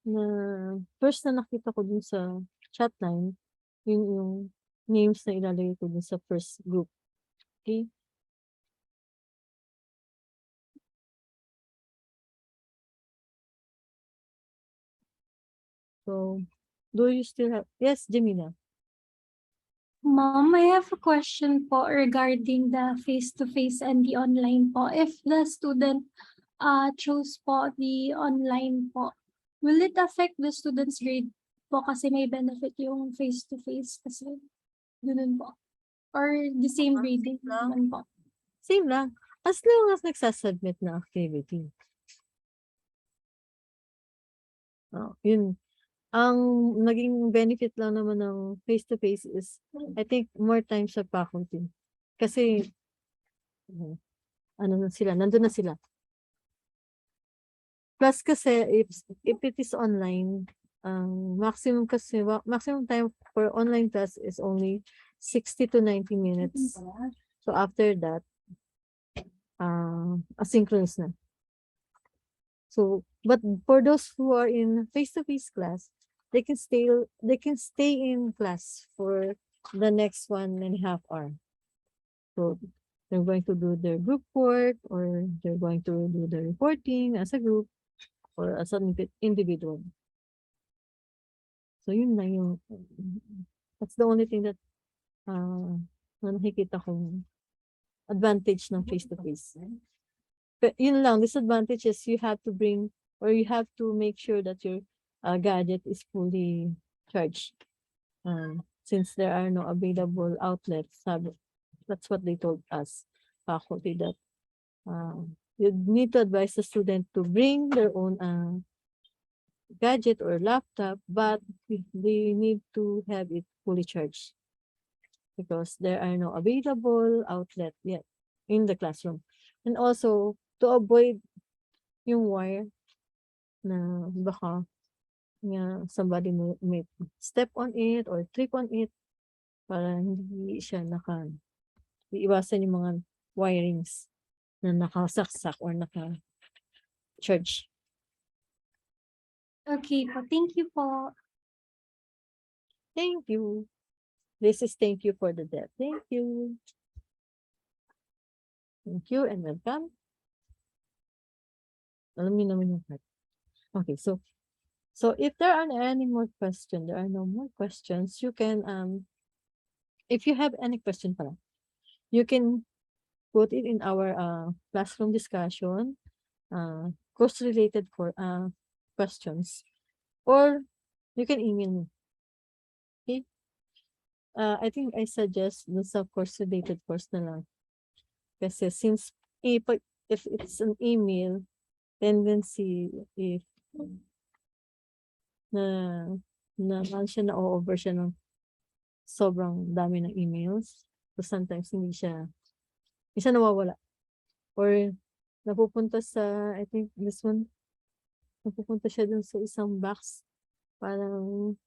na first na nakita ko dun sa chat line, yun yung names na ilalagay ko dun sa first group. Okay? So, do you still have, yes, Jamila? Mom, I have a question po regarding the face-to-face and the online po. If the student chose po the online po, will it affect the student's grade po kasi may benefit yung face-to-face kasi ganun po? Or the same grading naman po? Same lang. As long as nagsasubmit na activity. Oh, yun. Ang naging benefit lang naman ng face-to-face is, I think, more time sa faculty. Kasi, ano na sila, nandun na sila. Plus kasi, if it is online, maximum time for online class is only 60 to 90 minutes. So after that, asynchronous na. So, but for those who are in face-to-face class, they can stay in class for the next 1.5 hours. So they're going to do their group work, or they're going to do the reporting as a group or as an individual. So yun lang yung, that's the only thing that na nakikita kong advantage ng face-to-face. But yun lang, disadvantage is you have to bring, or you have to make sure that your gadget is fully charged. Since there are no available outlets, that's what they told us, faculty, that you need to advise the student to bring their own gadget or laptop, but they need to have it fully charged because there are no available outlet yet in the classroom. And also, to avoid yung wire na baka somebody may step on it or trip on it, para hindi siya iiwasan yung mga wirings na nakasaksak or naka-charge. Okay po, thank you po. Thank you. This is thank you for the debt. Thank you. Thank you and welcome. Alam niyo naman yung part. Okay, so if there are any more questions, there are no more questions, you can, if you have any question pala, you can put it in our classroom discussion, course-related questions, or you can email me. Okay? I think I suggest sa course-related course na lang. Kasi since if it's an email, tendency if na-over siya ng sobrang dami ng emails. So sometimes hindi siya nawawala. Or napupunta sa, I think this one, napupunta siya dun sa isang box. Parang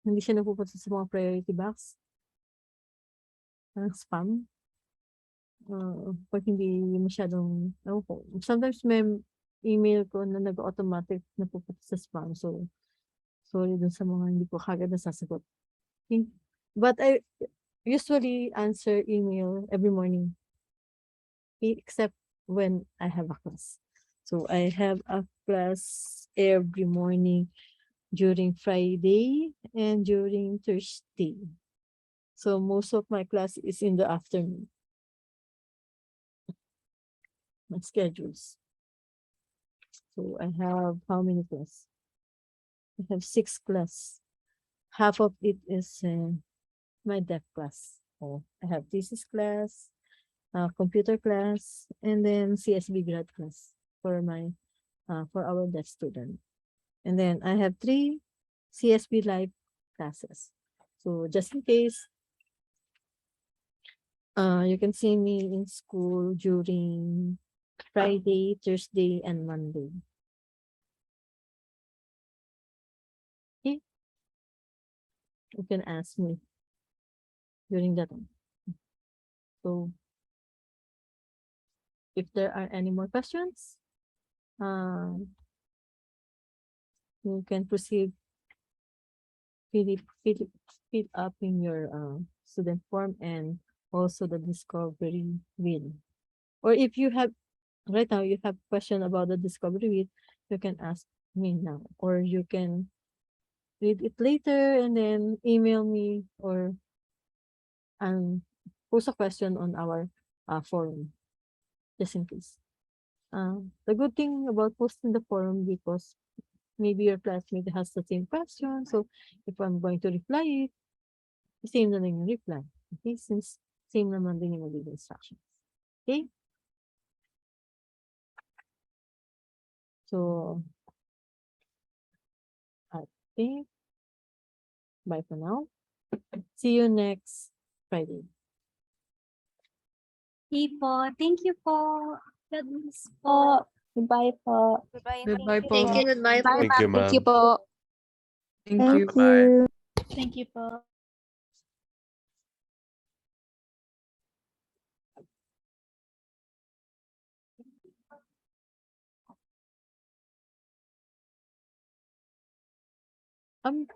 hindi siya napupunta sa mga priority box. Parang spam. Pag hindi masyadong, sometimes may email ko na nag-automatic napupunta sa spam. So, sorry dun sa mga hindi ko kagad nasasagot. Okay? But I usually answer email every morning. Okay? Except when I have a class. So, I have a class every morning during Friday and during Thursday. So, most of my class is in the afternoon. My schedules. So I have how many class? I have 6 class. Half of it is my deaf class. I have thesis class, computer class, and then CSB grad class for my for our deaf student. And then I have 3 CSB live classes. So just in case, you can see me in school during Friday, Thursday, and Monday. Okay? You can ask me during that time. So, if there are any more questions, you can proceed fill up in your student form and also the discovery wheel. Or if you have right now you have question about the discovery wheel, you can ask me now, or you can read it later and then email me or post a question on our forum, just in case. The good thing about posting the forum, because maybe your classmate has the same question, so if I'm going to reply it, same na lang yung reply. Okay? Since same naman din yung magiging instructions. Okay? So, I think, bye for now. See you next Friday. Okay po. Thank you po. God bless po. Goodbye po. Goodbye po. Thank you. Goodbye po. Thank you, Thank you ma'am. po. Thank you. Bye. Thank you po. Um,